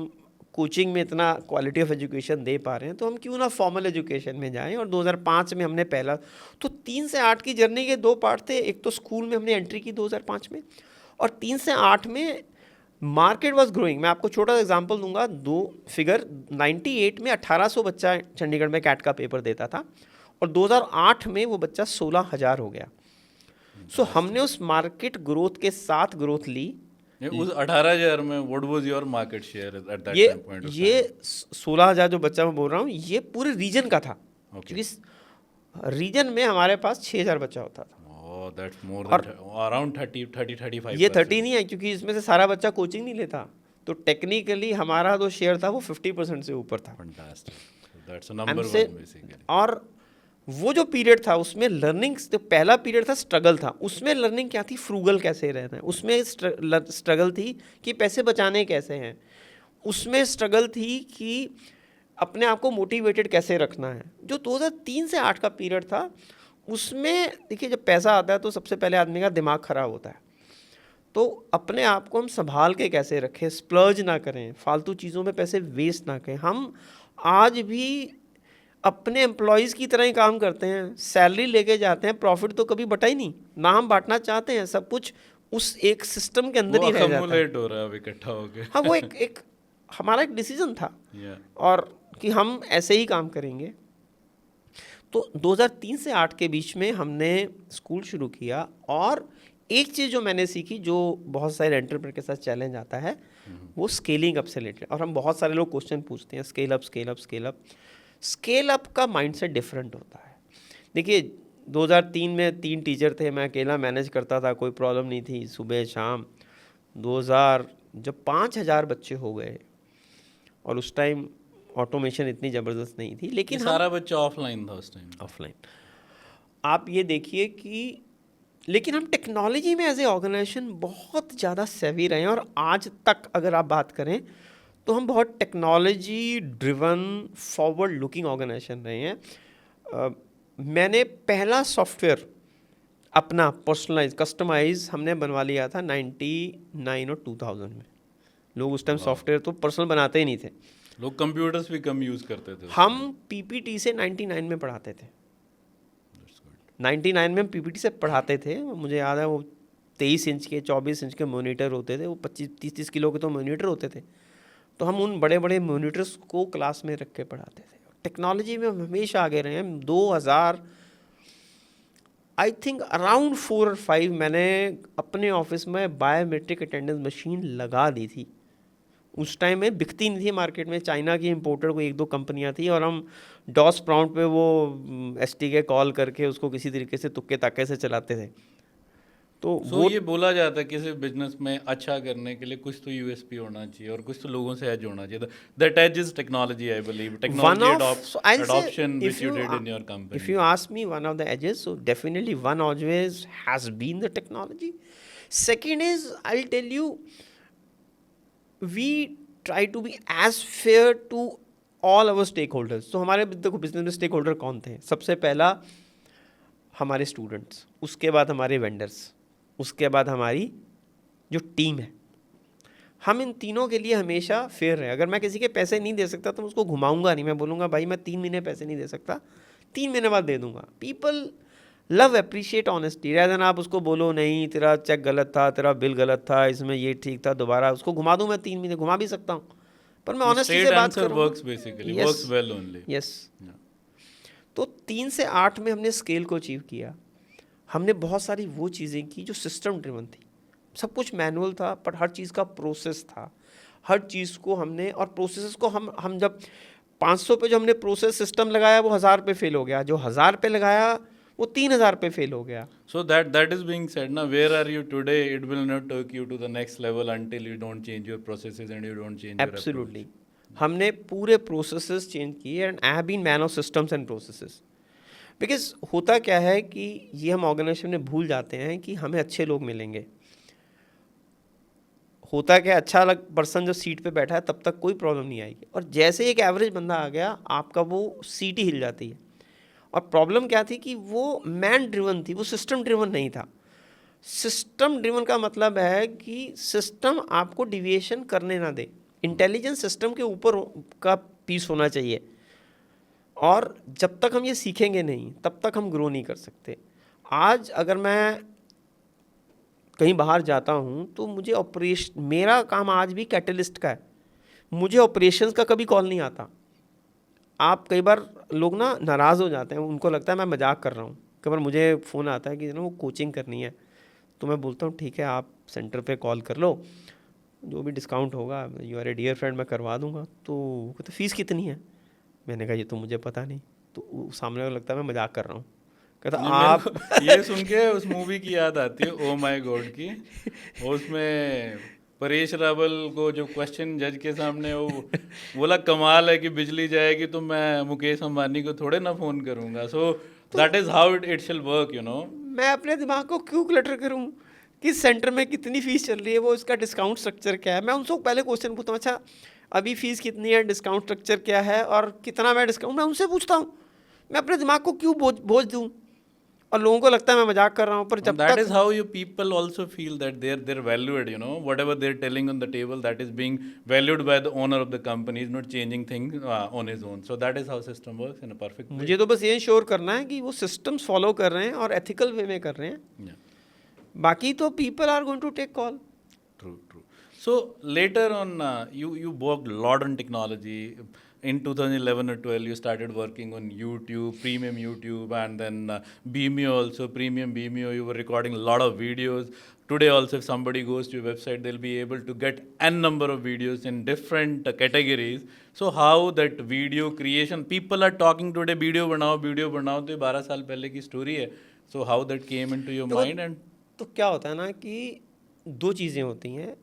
S1: कोचिंग में इतना क्वालिटी ऑफ एजुकेशन दे पा रहे हैं तो हम क्यों ना फॉर्मल एजुकेशन में जाएं। और 2005 में हमने पहला, तो 3 से 8 की जर्नी के 2 पार्ट थे। एक तो स्कूल में हमने एंट्री की 2005 में, और 3 से 8 में मार्केट वॉज ग्रोइंग। मैं आपको छोटा सा एग्जांपल दूंगा, 2 फिगर। 98 में 1800 बच्चा चंडीगढ़ में कैट का पेपर देता था, और 2008 में वो बच्चा 16,000 हो गया। सो हमने उस मार्केट ग्रोथ के साथ ग्रोथ ली।
S2: उस 18,000 में what was your market share at that
S1: ये
S2: पॉइंट ऑफ टाइम?
S1: ये 16,000 जो बच्चा मैं बोल रहा हूँ, ये पूरे रीजन का था, क्योंकि रीजन में हमारे पास 6,000 बच्चा होता था।
S2: Oh, that's more than around 35%.
S1: ये 30 नहीं है, क्योंकि इसमें से सारा बच्चा कोचिंग नहीं लेता, तो टेक्निकली हमारा जो शेयर था वो 50% से ऊपर था।
S2: Fantastic. So that's a number
S1: हमसे,
S2: one basically.
S1: और वो जो पीरियड था उसमें लर्निंग, जो पहला पीरियड था स्ट्रगल था, उसमें लर्निंग क्या थी, फ्रूगल कैसे रहना है। उसमें स्ट्रगल थी कि पैसे बचाने कैसे हैं। उसमें स्ट्रगल थी कि अपने आप को मोटिवेटेड कैसे रखना है। जो 2003 से 8 का पीरियड था, उसमें देखिए जब पैसा आता है तो सबसे पहले आदमी का दिमाग ख़राब होता है। तो अपने आप को हम संभाल के कैसे रखें, स्प्लर्ज ना करें, फालतू चीज़ों में पैसे वेस्ट ना करें। हम आज भी अपने एम्प्लॉयज़ की तरह ही काम करते हैं, सैलरी लेके जाते हैं, प्रॉफिट तो कभी बटा ही नहीं ना। हम बांटना चाहते हैं, सब कुछ उस एक सिस्टम के अंदर ही रह जाता है।
S2: हो रहा है अब इकट्ठा होके।
S1: हाँ, वो एक हमारा एक डिसीजन था, और कि हम ऐसे ही काम करेंगे। तो 2003 से 8 के बीच में हमने स्कूल शुरू किया, और एक चीज़ जो मैंने सीखी, जो बहुत सारे एंटरप्रेन्योर के साथ चैलेंज आता है, वो स्केलिंग अप से रिलेटेड। और हम बहुत सारे लोग क्वेश्चन पूछते हैं, scale up scale up scale up. Scale up का माइंडसेट डिफरेंट होता है। देखिए 2003 में 3 टीचर थे, मैं अकेला मैनेज करता था, कोई प्रॉब्लम नहीं थी, सुबह शाम। 2000 जब 5,000 बच्चे हो गए, और उस टाइम ऑटोमेशन इतनी ज़बरदस्त नहीं थी, लेकिन
S2: सारा बच्चा ऑफलाइन था उस टाइम।
S1: ऑफलाइन आप ये देखिए कि, लेकिन हम टेक्नोलॉजी में एज ए ऑर्गेनाइजेशन बहुत ज़्यादा सेवी रहे हैं। और आज तक अगर आप बात करें तो हम बहुत technology driven forward looking organisation रहे हैं। मैंने पहला सॉफ्टवेयर अपना पर्सनलाइज कस्टमाइज हमने बनवा लिया था 99 और 2000 में। लोग उस टाइम सॉफ्टवेयर तो पर्सनल बनाते ही नहीं थे,
S2: लोग कंप्यूटर्स भी कम यूज़ करते थे।
S1: हम PPT से 99 में पढ़ाते थे। 99 में हम PPT से पढ़ाते थे। मुझे याद है वो 23 इंच के 24 इंच के मॉनिटर होते थे, वो 25-30 किलो के तो मॉनिटर होते थे। तो हम उन बड़े बड़े मॉनिटर्स को क्लास में रख के पढ़ाते थे। टेक्नोलॉजी में हम हमेशा आगे रहे हैं। 2000 आई थिंक अराउंड 4 और 5 मैंने अपने ऑफिस में बायोमेट्रिक अटेंडेंस मशीन लगा दी थी। उस टाइम में बिकती नहीं थी मार्केट में, चाइना की इंपोर्टर को 1-2 कंपनियां थी, और हम डॉस प्रॉम्प्ट पे वो STK कॉल करके उसको किसी तरीके से तुक्के ताके से चलाते थे। तो वो
S2: ये बोला जाता है किसी बिजनेस में अच्छा करने के लिए कुछ तो USP होना चाहिए और कुछ तो लोगों से एज होना चाहिए। That edge is technology, I believe. Technology adoption which you did in your company.
S1: If you ask me, one of the edges, so definitely one always has been the technology. Second is, I'll tell you, we try to be as fair to all our stakeholders. So हमारे देखो business में stake holder कौन थे? सबसे पहला हमारे students, उसके बाद हमारे वेंडर्स, उसके बाद हमारी जो टीम है। हम इन तीनों के लिए हमेशा फेयर रहे। अगर मैं किसी के पैसे नहीं दे सकता तो मैं उसको घुमाऊंगा नहीं। मैं बोलूँगा भाई मैं 3 महीने पैसे नहीं दे सकता, 3 महीने बाद दे दूंगा। People love appreciate honesty. Rather than आप उसको बोलो नहीं तेरा चेक गलत था, तेरा बिल गलत था, इसमें ये ठीक था, दोबारा उसको घुमा दूँ। मैं 3 महीने घुमा भी सकता हूँ, पर मैं ऑनेस्टी से बात करूँ। यस। तो 3 से 8 में हमने स्केल को अचीव किया। हमने बहुत सारी वो चीज़ें की जो सिस्टम ड्रिवन थी, सब कुछ मैनुअल था, पर हर चीज़ का प्रोसेस था, हर चीज़ को हमने, और प्रोसेस को हम जब 500 पे जो हमने प्रोसेस सिस्टम लगाया वो 1000 पे फेल हो गया, जो 1000 पे लगाया वो 3000 पे फेल हो गया.
S2: So that is being said now, where are you today? It will not take you to the next level until you don't change your processes and you don't change your approach.
S1: Absolutely हमने पूरे processes change किए, and I have been man of systems and processes. Because होता क्या है कि ये हम organisation में भूल जाते हैं कि हमें अच्छे लोग मिलेंगे. होता क्या, अच्छा अलग पर्सन जो सीट पे बैठा है तब तक कोई प्रॉब्लम नहीं आएगी, और जैसे एक एवरेज बंदा आ गया आपका वो सीट ही हिल जाती है. और प्रॉब्लम क्या थी कि वो मैन ड्रिवन थी, वो सिस्टम ड्रिवन नहीं था. सिस्टम ड्रिवन का मतलब है कि सिस्टम आपको डिविएशन करने ना दे, इंटेलिजेंस सिस्टम के ऊपर का पीस होना चाहिए. और जब तक हम ये सीखेंगे नहीं तब तक हम ग्रो नहीं कर सकते. आज अगर मैं कहीं बाहर जाता हूँ तो मुझे ऑपरेशन, मेरा काम आज भी कैटलिस्ट का है, मुझे ऑपरेशंस का कभी कॉल नहीं आता. आप कई बार लोग ना नाराज़ हो जाते हैं, उनको लगता है मैं मजाक कर रहा हूँ. कई बार मुझे फ़ोन आता है कि वो कोचिंग करनी है, तो मैं बोलता हूँ ठीक है आप सेंटर पे कॉल कर लो, जो भी डिस्काउंट होगा, you are a dear friend, मैं करवा दूंगा. तो कहते फ़ीस कितनी है? मैंने कहा ये तो मुझे पता नहीं. तो सामने वाला लगता है मैं मजाक कर रहा हूँ. कहता आप
S2: ये सुन के उस मूवी की याद आती है, ओ माय गॉड की. उसमें परेश रावल को जो क्वेश्चन जज के सामने वो बोला कमाल है कि बिजली जाएगी तो मैं मुकेश अंबानी को थोड़े ना फ़ोन करूँगा. So that is how it शिल वर्क, यू नो.
S1: मैं अपने दिमाग को क्यों क्लटर करूँ कि सेंटर में कितनी फ़ीस चल रही है, वो इसका डिस्काउंट स्ट्रक्चर क्या है. मैं उनसे पहले क्वेश्चन पूछता हूँ, अच्छा अभी फ़ीस कितनी है, डिस्काउंट स्ट्रक्चर क्या है, और कितना मैं डिस्काउंट, मैं उनसे पूछता हूँ. मैं अपने दिमाग को क्यों बोझ दूँ. और लोगों को लगता है मैं मजाक कर रहा हूँ, पर जब
S2: that
S1: तक
S2: is how you people also feel that they're valued, you know, whatever they're telling on the table, that is being valued by the owner of the company, is not changing things on his own. So that is how system works in a perfect way.
S1: मुझे तो बस ये ensure करना है कि वो systems follow कर रहे हैं और एथिकल वे में कर रहे हैं.
S2: Yeah.
S1: बाकी तो people are going to take call.
S2: True. So later on, you worked a lot on technology. In 2011 or 12, you started working on YouTube, premium YouTube, and then Vimeo also, premium Vimeo. You were recording a lot of videos. Today also, if somebody goes to your website, they'll be able to get n number of videos in different categories. So how that video creation, people are talking today, video banao, तो ये 12 साल पहले की story है. So how that came into your mind? And
S1: तो क्या होता है ना कि दो चीज़ें होती हैं.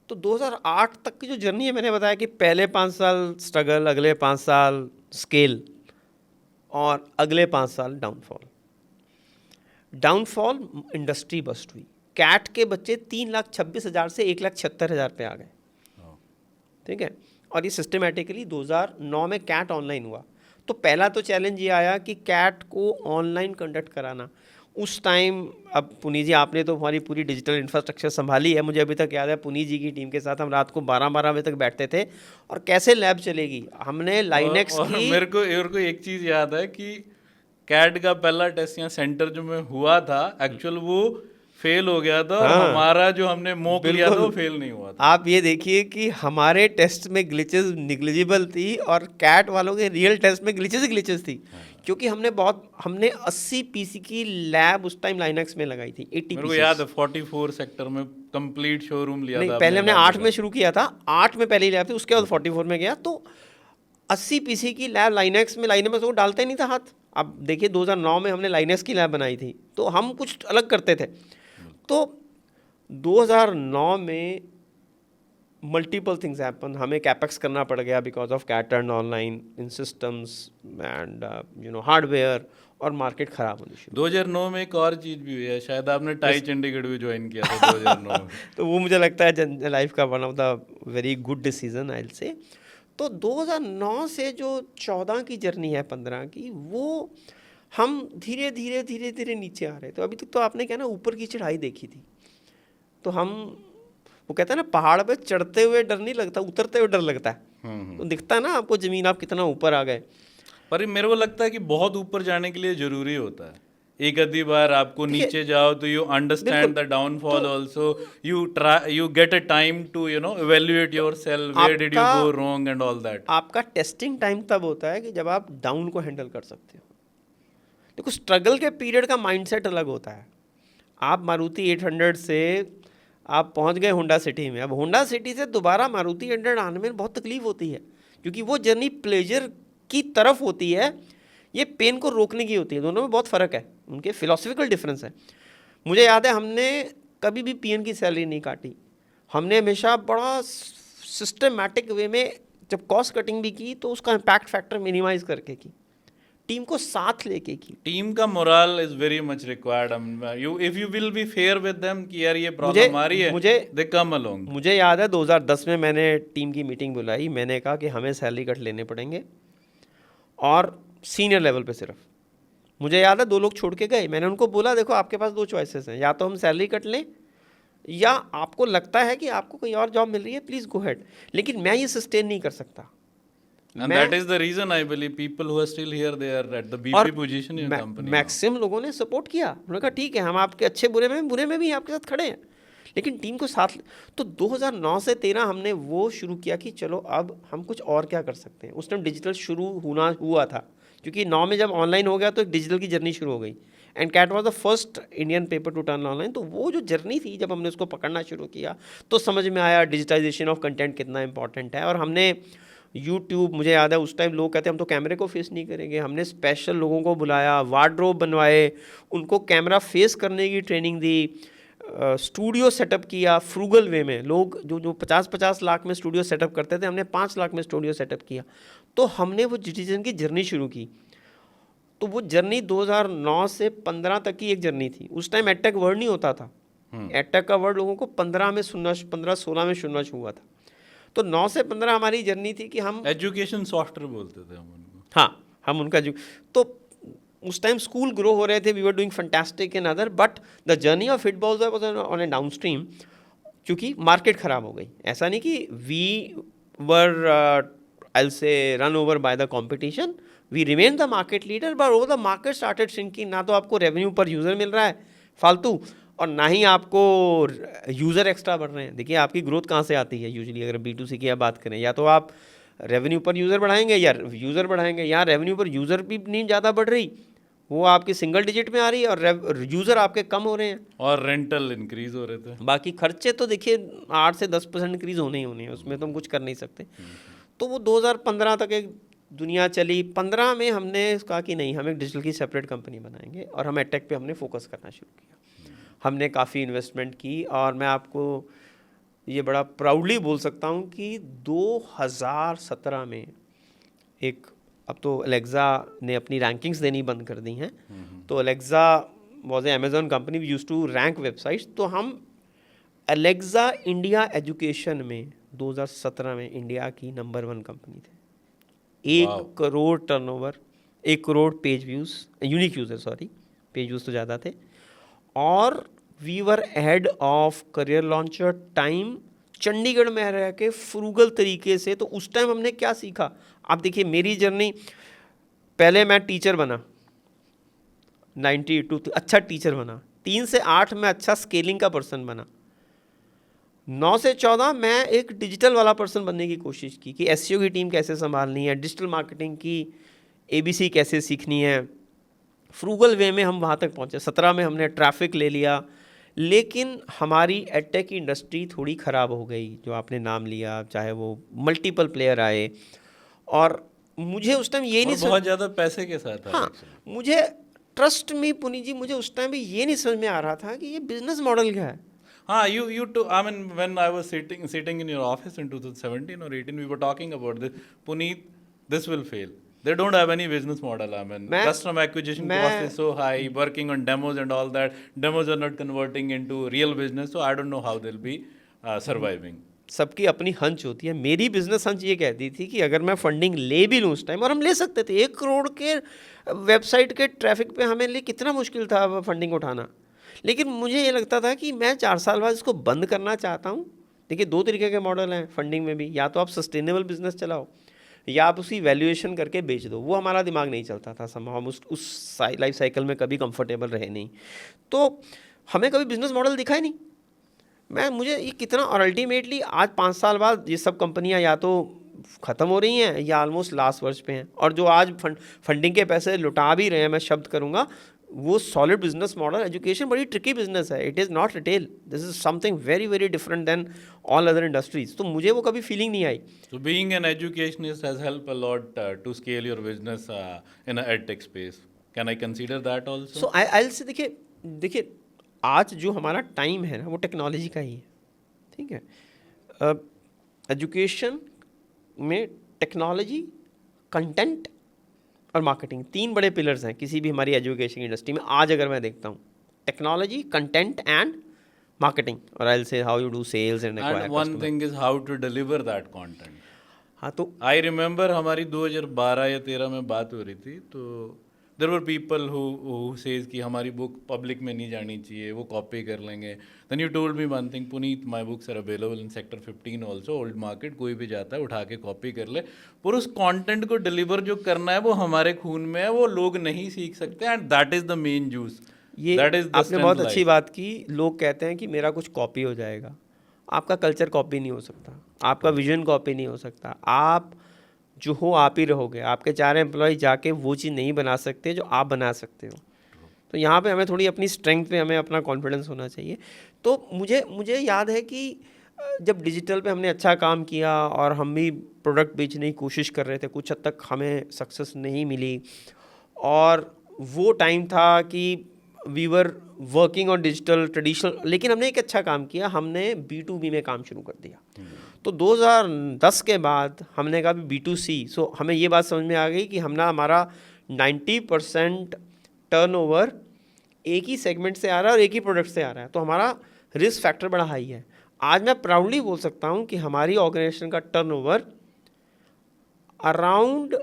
S1: तो 2008 तक की जो जर्नी है, मैंने बताया कि पहले 5 साल स्ट्रगल, अगले 5 साल स्केल, और अगले 5 साल डाउनफॉल. इंडस्ट्री बस्ट हुई. कैट के बच्चे 3,26,000 से 1,76,000 पे आ गए. ठीक है. और ये सिस्टमेटिकली 2009 में कैट ऑनलाइन हुआ. तो पहला तो चैलेंज ये आया कि कैट को ऑनलाइन कंडक्ट कराना. उस टाइम, अब पुनीत जी आपने तो हमारी पूरी डिजिटल इंफ्रास्ट्रक्चर संभाली है, मुझे अभी तक याद है पुनीत जी की टीम के साथ हम रात को 12-12 बजे तक बैठते थे, और कैसे लैब चलेगी. हमने लाइनेक्स की,
S2: मेरे को एक चीज़ याद है कि कैट का पहला टेस्ट यहाँ सेंटर जो में हुआ था, एक्चुअल वो फेल हो गया था. और हमारा जो हमने मॉक लिया था वो फेल नहीं हुआ था.
S1: आप ये देखिए कि हमारे टेस्ट में ग्लिचेस निग्लिजिबल थी, और कैट वालों के रियल टेस्ट में ग्लिचेस थी. क्योंकि हमने 80 पीसी की लैब उस टाइम लाइनेक्स में लगाई थी. 80
S2: मेरे को याद है 44 सेक्टर में कंप्लीट शोरूम लिया था.
S1: पहले हमने 8 में शुरू किया था, 8 में पहली लैब थी, उसके बाद 44 में गया. तो 80 पीसी की लैब लाइनेक्स में तो डालते नहीं था हाथ. अब देखिए 2009 में हमने लाइनेक्स की लैब बनाई थी, तो हम कुछ अलग करते थे. तो 2009 में मल्टीपल थिंग्स हैपन. हमें कैपेक्स करना पड़ गया because of CAT turn online in systems and hardware, और मार्केट ख़राब होनी शुरू.
S2: 2009 में एक और चीज़ भी हुई है, शायद आपने टाई चंडीगढ़ भी ज्वाइन किया था 2009 में.
S1: तो वो मुझे लगता है लाइफ का one of the very good decision I will से. तो 2009 से जो 14 की जर्नी है, 15 की, वो हम धीरे धीरे नीचे आ रहे. तो अभी तक तो आपने क्या ना ऊपर की चढ़ाई देखी थी. तो हम, वो कहते हैं ना, पहाड़ पे चढ़ते हुए डर नहीं लगता, उतरते हुए डर लगता है. तो दिखता है ना आपको ज़मीन, आप कितना ऊपर आ गए.
S2: पर मेरे को लगता है कि बहुत ऊपर जाने के लिए ज़रूरी होता है. एक आधी बार आपको नीचे जाओ तो you understand the downfall also, you get a time to evaluate yourself, where did you go wrong and all that.
S1: आपका टेस्टिंग टाइम तब होता है कि जब आप डाउन को हैंडल कर सकते हो. देखो स्ट्रगल के पीरियड का माइंडसेट अलग होता है। आप मारुति 800 से आप पहुंच गए होंडा सिटी में, अब होंडा सिटी से दोबारा मारुति 800 आने में बहुत तकलीफ होती है, क्योंकि वो जर्नी प्लेजर की तरफ होती है, ये पेन को रोकने की होती है। दोनों में बहुत फ़र्क है, उनके फिलोसफिकल डिफरेंस है। मुझे याद है हमने कभी भी पीएन की सैलरी नहीं काटी, हमने हमेशा बड़ा सिस्टमेटिक वे में जब कॉस्ट कटिंग भी की तो उसका इम्पैक्ट फैक्टर मिनिमाइज करके की, टीम को साथ लेके की।
S2: टीम का moral is very much required. You if you will be fair with them कि यार ये प्रॉब्लम आ रही है, दे कम अलोंग।
S1: मुझे याद है 2010 में मैंने टीम की मीटिंग बुलाई, मैंने कहा कि हमें सैलरी कट लेने पड़ेंगे और सीनियर लेवल पे सिर्फ। मुझे याद है 2 लोग छोड़ के गए, मैंने उनको बोला देखो आपके पास 2 चॉइसेस हैं, या तो हम सैलरी कट लें या आपको लगता है कि आपको कोई और जॉब मिल रही है प्लीज़ गो हेड, लेकिन मैं ये सस्टेन नहीं कर सकता।
S2: And that is the reason I believe people who are still here, they are at the BP position in company.
S1: Maximum लोगों ने सपोर्ट किया, उन्होंने कहा ठीक है हम आपके अच्छे बुरे में भी आपके साथ खड़े हैं, लेकिन टीम को साथ। तो 2009 से 13 हमने वो शुरू किया कि चलो अब हम कुछ और क्या कर सकते हैं। उस टाइम डिजिटल शुरू हुआ था, क्योंकि 9 में जब ऑनलाइन हो गया तो एक डिजिटल की जर्नी शुरू हो गई, and CAT was the first Indian paper to turn online. तो वो जो जर्नी थी जब हमने उसको पकड़ना शुरू किया तो समझ में आया डिजिटाइजेशन ऑफ कंटेंट कितना इंपॉर्टेंट है। और हमने यूट्यूब, मुझे याद है उस टाइम लोग कहते हैं हम तो कैमरे को फेस नहीं करेंगे, हमने स्पेशल लोगों को बुलाया, वार्डरोब बनवाए, उनको कैमरा फेस करने की ट्रेनिंग दी, स्टूडियो सेटअप किया फ्रूगल वे में। लोग जो 50-50 लाख में स्टूडियो सेटअप करते थे, हमने 5 लाख में स्टूडियो सेटअप किया। तो हमने वो डिजिटल की जर्नी शुरू की। तो वो जर्नी 2009 से 15 तक की एक जर्नी थी। उस टाइम एडटेक वर्ड नहीं होता था, एडटेक का वर्ड लोगों को 15-16 में सुनना हुआ था। तो 9 से 15 हमारी जर्नी थी कि हम
S2: एजुकेशन सॉफ्टवेयर बोलते थे हम उनको।
S1: हाँ, हम उनका तो उस टाइम स्कूल ग्रो हो रहे थे, we were doing fantastic in other, but the journey of football was on a down stream, क्योंकि मार्केट ख़राब हो गई। ऐसा नहीं कि we were I will say run over by the competition, we remain the market leader, but over the market started shrinking. ना तो आपको रेवेन्यू पर यूज़र मिल रहा है फालतू, और ना ही आपको यूज़र एक्स्ट्रा बढ़ रहे हैं। देखिए आपकी ग्रोथ कहाँ से आती है यूजुअली, अगर B2C की आप बात करें, या तो आप रेवेन्यू पर यूज़र बढ़ाएंगे या यूज़र बढ़ाएंगे। यहाँ रेवेन्यू पर यूज़र भी नहीं ज़्यादा बढ़ रही, वो आपकी सिंगल डिजिट में आ रही है, और यूज़र आपके कम हो रहे हैं,
S2: और रेंटल इंक्रीज हो रहे थे।
S1: बाकी खर्चे तो देखिए 8 से 10% इंक्रीज होने ही होने हैं, उसमें तो हम कुछ कर नहीं सकते। तो वो 2015 तक एक दुनिया चली। 15 में हमने कहा कि नहीं, हम एक डिजिटल की सेपरेट कंपनी बनाएंगे, और हम एडटेक पे हमने फोकस करना शुरू किया। हमने काफ़ी इन्वेस्टमेंट की, और मैं आपको ये बड़ा प्राउडली बोल सकता हूँ कि 2017 में एक, अब तो अलेक्सा ने अपनी रैंकिंग्स देनी बंद कर दी हैं, तो Alexa was a Amazon company, we used to rank websites. तो हम अलेक्सा इंडिया एजुकेशन में 2017 में इंडिया की नंबर 1 कंपनी थे। 1 crore turnover, 1 crore page views, unique user, sorry page views तो ज़्यादा थे, और we were head of Career Launcher time, Chandigarh में रह के फ्रूगल तरीके से। तो उस टाइम हमने क्या सीखा, आप देखिए मेरी जर्नी, पहले मैं टीचर बना 92, अच्छा टीचर बना, 3 से 8 में अच्छा स्केलिंग का पर्सन बना, 9 से 14 मैं एक डिजिटल वाला पर्सन बनने की कोशिश की कि एसईओ की टीम कैसे संभालनी है, डिजिटल मार्केटिंग की ABC कैसे सीखनी है। फ्रूगल वे में हम वहाँ तक पहुँचे। 17 में हमने ट्रैफिक ले लिया, लेकिन हमारी एडटेक की इंडस्ट्री थोड़ी ख़राब हो गई, जो आपने नाम लिया, चाहे वो मल्टीपल प्लेयर आए, और मुझे उस टाइम ये नहीं
S2: बहुत ज़्यादा पैसे के साथ।
S1: हाँ, मुझे ट्रस्ट में पुनीत जी, मुझे उस टाइम भी ये नहीं समझ में आ रहा था कि ये बिजनेस मॉडल क्या है।
S2: हाँ, you too. I mean, when I was sitting in your office in 2017 or 18, we were talking about this. Puneet, this will fail. They don't have any business model. I mean, customer acquisition cost is so high. Working on demos and all that, demos are not converting into real business. So I don't know how they'll be surviving.
S1: सबकी अपनी hunch होती है। मेरी business hunch ये कहती थी कि अगर मैं फंडिंग ले भी लूँ उस टाइम, और हम ले सकते थे, 1 करोड़ के वेबसाइट के ट्रैफिक पे हमें लिए कितना मुश्किल था फंडिंग उठाना, लेकिन मुझे ये लगता था कि मैं 4 साल बाद इसको बंद करना चाहता हूँ। देखिए 2 तरीके के मॉडल हैं फंडिंग में भी, या तो आप सस्टेनेबल बिजनेस चलाओ, या आप उसी वैल्यूएशन करके बेच दो। वो हमारा दिमाग नहीं चलता था, हम उस लाइफ साइकिल में कभी कंफर्टेबल रहे नहीं, तो हमें कभी बिजनेस मॉडल दिखा ही नहीं। मुझे ये कितना, और अल्टीमेटली आज 5 साल बाद ये सब कंपनियां या तो ख़त्म हो रही हैं या ऑलमोस्ट लास्ट वर्ष पे हैं, और जो आज फंडिंग के पैसे लुटा भी रहे हैं, मैं शब्द करूँगा, वो सॉलिड बिजनेस मॉडल। एजुकेशन बड़ी ट्रिकी बिजनेस है, it is not retail, this is something very very different than all other industries. तो मुझे वो कभी फीलिंग नहीं आई।
S2: So being an educationist has helped a lot to scale your business in a edtech space. Can I consider that also?
S1: सो आई से देखिए आज जो हमारा टाइम है ना वो टेक्नोलॉजी का ही है, ठीक है। एजुकेशन में टेक्नोलॉजी, कंटेंट और मार्केटिंग, 3 बड़े पिलर्स हैं किसी भी हमारी एजुकेशन इंडस्ट्री में। आज अगर मैं देखता हूँ टेक्नोलॉजी, कंटेंट एंड मार्केटिंग, और I will say how you do sales and acquire
S2: And one thing is how to deliver that content.
S1: हाँ तो
S2: आई रिमेंबर हमारी 2012 या 13 में बात हो रही थी, तो देर वर पीपल हु सेज कि हमारी बुक पब्लिक में नहीं जानी चाहिए, वो कॉपी कर लेंगे। Then you told me one thing, Puneet, my books are available in sector 15 also, old market, कोई भी जाता है उठा के कॉपी कर ले, पर उस कंटेंट को डिलीवर जो करना है वो हमारे खून में है, वो लोग नहीं सीख सकते, and that is the main juice.
S1: ये आपने बहुत अच्छी बात की। लोग कहते हैं कि मेरा कुछ कॉपी हो जाएगा। आपका कल्चर कॉपी नहीं हो सकता, आपका विजन कॉपी नहीं हो सकता, आप जो हो आप ही रहोगे। आपके 4 एम्प्लॉय जाके वो चीज़ नहीं बना सकते जो आप बना सकते हो। तो यहाँ पे हमें थोड़ी अपनी स्ट्रेंथ पे हमें अपना कॉन्फिडेंस होना चाहिए। तो मुझे याद है कि जब डिजिटल पे हमने अच्छा काम किया और हम भी प्रोडक्ट बेचने की कोशिश कर रहे थे, कुछ हद तक हमें सक्सेस नहीं मिली, और वो टाइम था कि we were working on digital traditional, लेकिन हमने एक अच्छा काम किया, हमने B2B में काम शुरू कर दिया। तो 2010 के बाद हमने कहा B2C। सो हमें ये बात समझ में आ गई कि हमारा 90% टर्नओवर एक ही सेगमेंट से आ रहा है और एक ही प्रोडक्ट से आ रहा है, तो हमारा रिस्क फैक्टर बड़ा हाई है। आज मैं प्राउडली बोल सकता हूँ कि हमारी ऑर्गेनाइजेशन का टर्नओवर अराउंड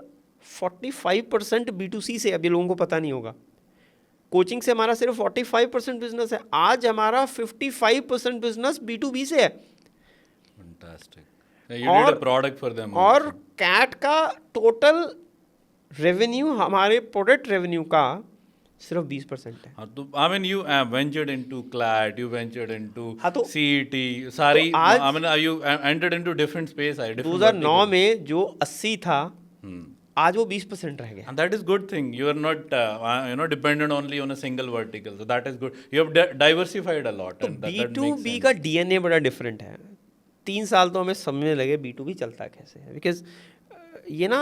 S1: 45% B2C से, अभी लोगों को पता नहीं होगा। कोचिंग से हमारा सिर्फ 45% बिजनेस है। आज हमारा 55% बिजनेस B2B से है।
S2: Fantastic. You did a product for them
S1: और
S2: also.
S1: कैट का टोटल रेवेन्यू हमारे प्रोडक्ट रेवेन्यू का सिर्फ 20% है।
S2: हाँ, तो I mean you ventured into CLAT, you ventured into
S1: हाँ, तो
S2: CET, सारी
S1: तो आज
S2: I mean you entered into different space, different
S1: 2009
S2: verticals.
S1: में जो 80 था, आज वो 20% रह गया।
S2: And that is good thing. You are not dependent only on a single vertical. So that is good. You have diversified a lot.
S1: तो
S2: And that makes
S1: B2B
S2: sense.
S1: का DNA बड़ा डिफरेंट है। 3 साल तो हमें समझने लगे B2B चलता कैसे है, बिकॉज ये ना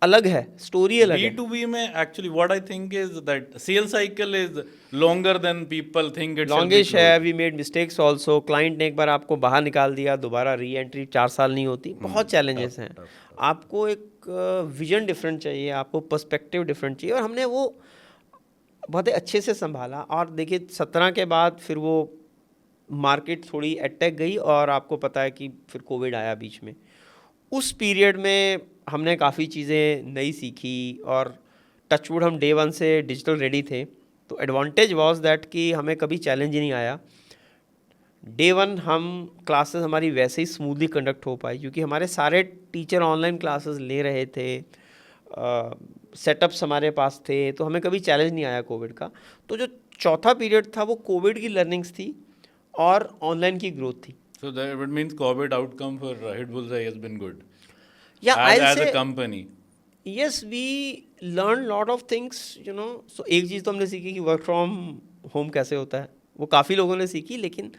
S1: अलग है, स्टोरी अलग है।
S2: B2B में actually what I think is that sales cycle is longer than people think it shall be
S1: longish है,
S2: closed.
S1: We made mistakes also. Client ने एक बार आपको बाहर निकाल दिया, दोबारा री एंट्री 4 साल नहीं होती। बहुत चैलेंजेस हैं। आपको एक विजन डिफरेंट चाहिए, आपको पर्सपेक्टिव डिफरेंट चाहिए, और हमने वो बहुत ही अच्छे से संभाला। और देखिए 17 के बाद फिर वो मार्केट थोड़ी अटैक गई, और आपको पता है कि फिर कोविड आया बीच में। उस पीरियड में हमने काफ़ी चीज़ें नई सीखी, और टचवुड हम डे 1 से डिजिटल रेडी थे। तो एडवांटेज वाज दैट कि हमें कभी चैलेंज ही नहीं आया। डे 1 हम क्लासेस हमारी वैसे ही स्मूथली कंडक्ट हो पाई, क्योंकि हमारे सारे टीचर ऑनलाइन क्लासेस ले रहे थे, सेटअप्स हमारे पास थे, तो हमें कभी चैलेंज नहीं आया कोविड का। तो जो चौथा पीरियड था वो कोविड की लर्निंग्स थी और ऑनलाइन की ग्रोथ थी।
S2: So that it means COVID outcome for Hit Bullseye has been good.
S1: Yeah,
S2: as
S1: I'll
S2: a
S1: say
S2: company.
S1: yes, we learn lot of things, you know. So एक चीज़ तो हमने सीखी कि वर्क फ्रॉम होम कैसे होता है, वो काफ़ी लोगों ने सीखी, लेकिन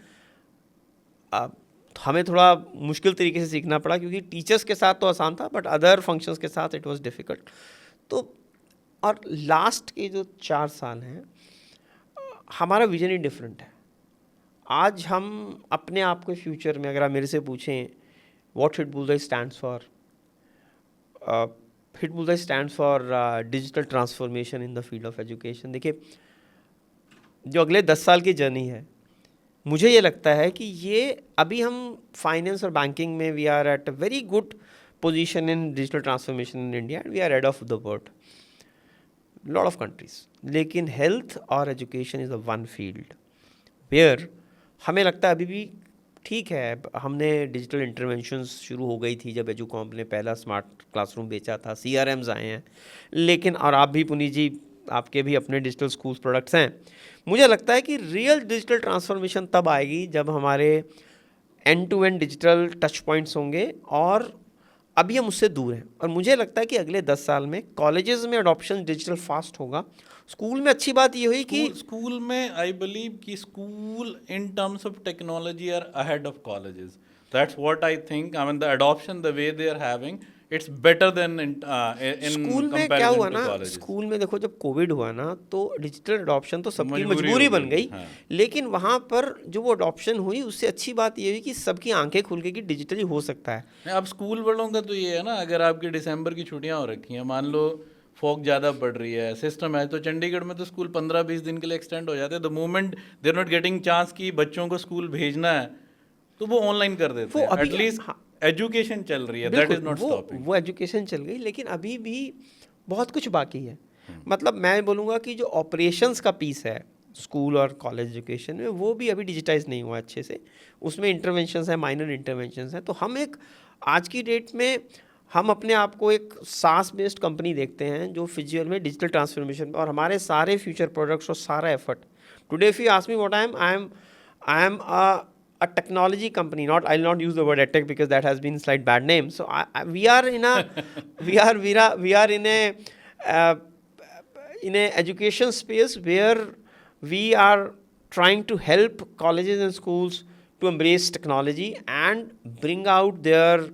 S1: हमें थोड़ा मुश्किल तरीके से सीखना पड़ा, क्योंकि टीचर्स के साथ तो आसान था, बट अदर फंक्शंस के साथ इट वाज डिफ़िकल्ट। तो और लास्ट के जो 4 साल हैं हमारा विजन ही डिफरेंट है। आज हम अपने आप के फ्यूचर में, अगर आप मेरे से पूछें what hit bullseye stands for, hit bullseye stands for digital transformation in the field of education. देखिए जो अगले 10 साल की जर्नी है, मुझे ये लगता है कि ये अभी हम फाइनेंस और बैंकिंग में we are at a very good position in digital transformation in India, and we are head of the world lot of countries. लेकिन हेल्थ और education is a one field where हमें लगता है अभी भी ठीक है। हमने डिजिटल इंटरवेंशंस शुरू हो गई थी जब एजुकॉम ने पहला स्मार्ट क्लासरूम बेचा था, CRMs आए हैं, लेकिन और आप भी पुनीत जी, आपके भी अपने डिजिटल स्कूल्स प्रोडक्ट्स हैं। मुझे लगता है कि रियल डिजिटल ट्रांसफॉर्मेशन तब आएगी जब हमारे end to end digital touch points होंगे और अभी हम उससे दूर हैं, और मुझे लगता है कि अगले 10 साल में कॉलेजेस में अडॉप्शन डिजिटल फास्ट होगा। स्कूल में अच्छी बात ये हुई कि
S2: स्कूल में आई बिलीव कि school in terms of technology are ahead of colleges. That's what I think. I mean the adoption the way they are having, it's better than in
S1: school में क्या हुआ
S2: कंपैरिजन टू
S1: ना,
S2: colleges.
S1: School में देखो जब Covid हुआ ना तो डिजिटल अडॉप्शन तो सबकी
S2: मजबूरी
S1: मजबूरी
S2: हो
S1: बन
S2: गई,
S1: गई।
S2: हाँ.
S1: लेकिन वहाँ पर जो वो अडॉप्शन हुई उससे अच्छी बात ये हुई कि सबकी आंखें खुल गई कि डिजिटली हो सकता है।
S2: नहीं, अब स्कूल वालों का तो ये है ना, अगर आपकी दिसंबर की छुट्टियां हो रखी हैं, मान लो फॉग ज़्यादा बढ़ रही है, सिस्टम है, तो चंडीगढ़ में तो स्कूल 15-20 दिन के लिए एक्सटेंड हो जाते हैं. The moment they are not getting chance कि बच्चों को स्कूल भेजना है, तो वो ऑनलाइन कर देते
S1: वो
S2: हैं.
S1: अभी
S2: एटलीस्ट
S1: हाँ,
S2: एजुकेशन चल रही है, दैट
S1: बिल्कुल
S2: इज नॉट
S1: वो
S2: स्टॉपिंग.
S1: वो एजुकेशन चल गई, लेकिन अभी भी बहुत कुछ बाकी है। मतलब मैं बोलूँगा कि जो ऑपरेशंस का पीस है स्कूल और कॉलेज एजुकेशन में, वो भी अभी डिजिटाइज नहीं हुआ अच्छे से। उसमें इंटरवेंशंस हैं, माइनर इंटरवेंशंस हैं। तो हम एक आज की डेट में हम अपने आप को एक सास बेस्ड कंपनी देखते हैं जो फिजिकल में डिजिटल ट्रांसफॉर्मेशन, और हमारे सारे फ्यूचर प्रोडक्ट्स और सारा effort today if you ask me what I am a technology company. Not, I'll not use the word edtech because that has been slight bad name. So we are in a we are uh, in a education space where we are trying to help colleges and schools to embrace technology and bring out their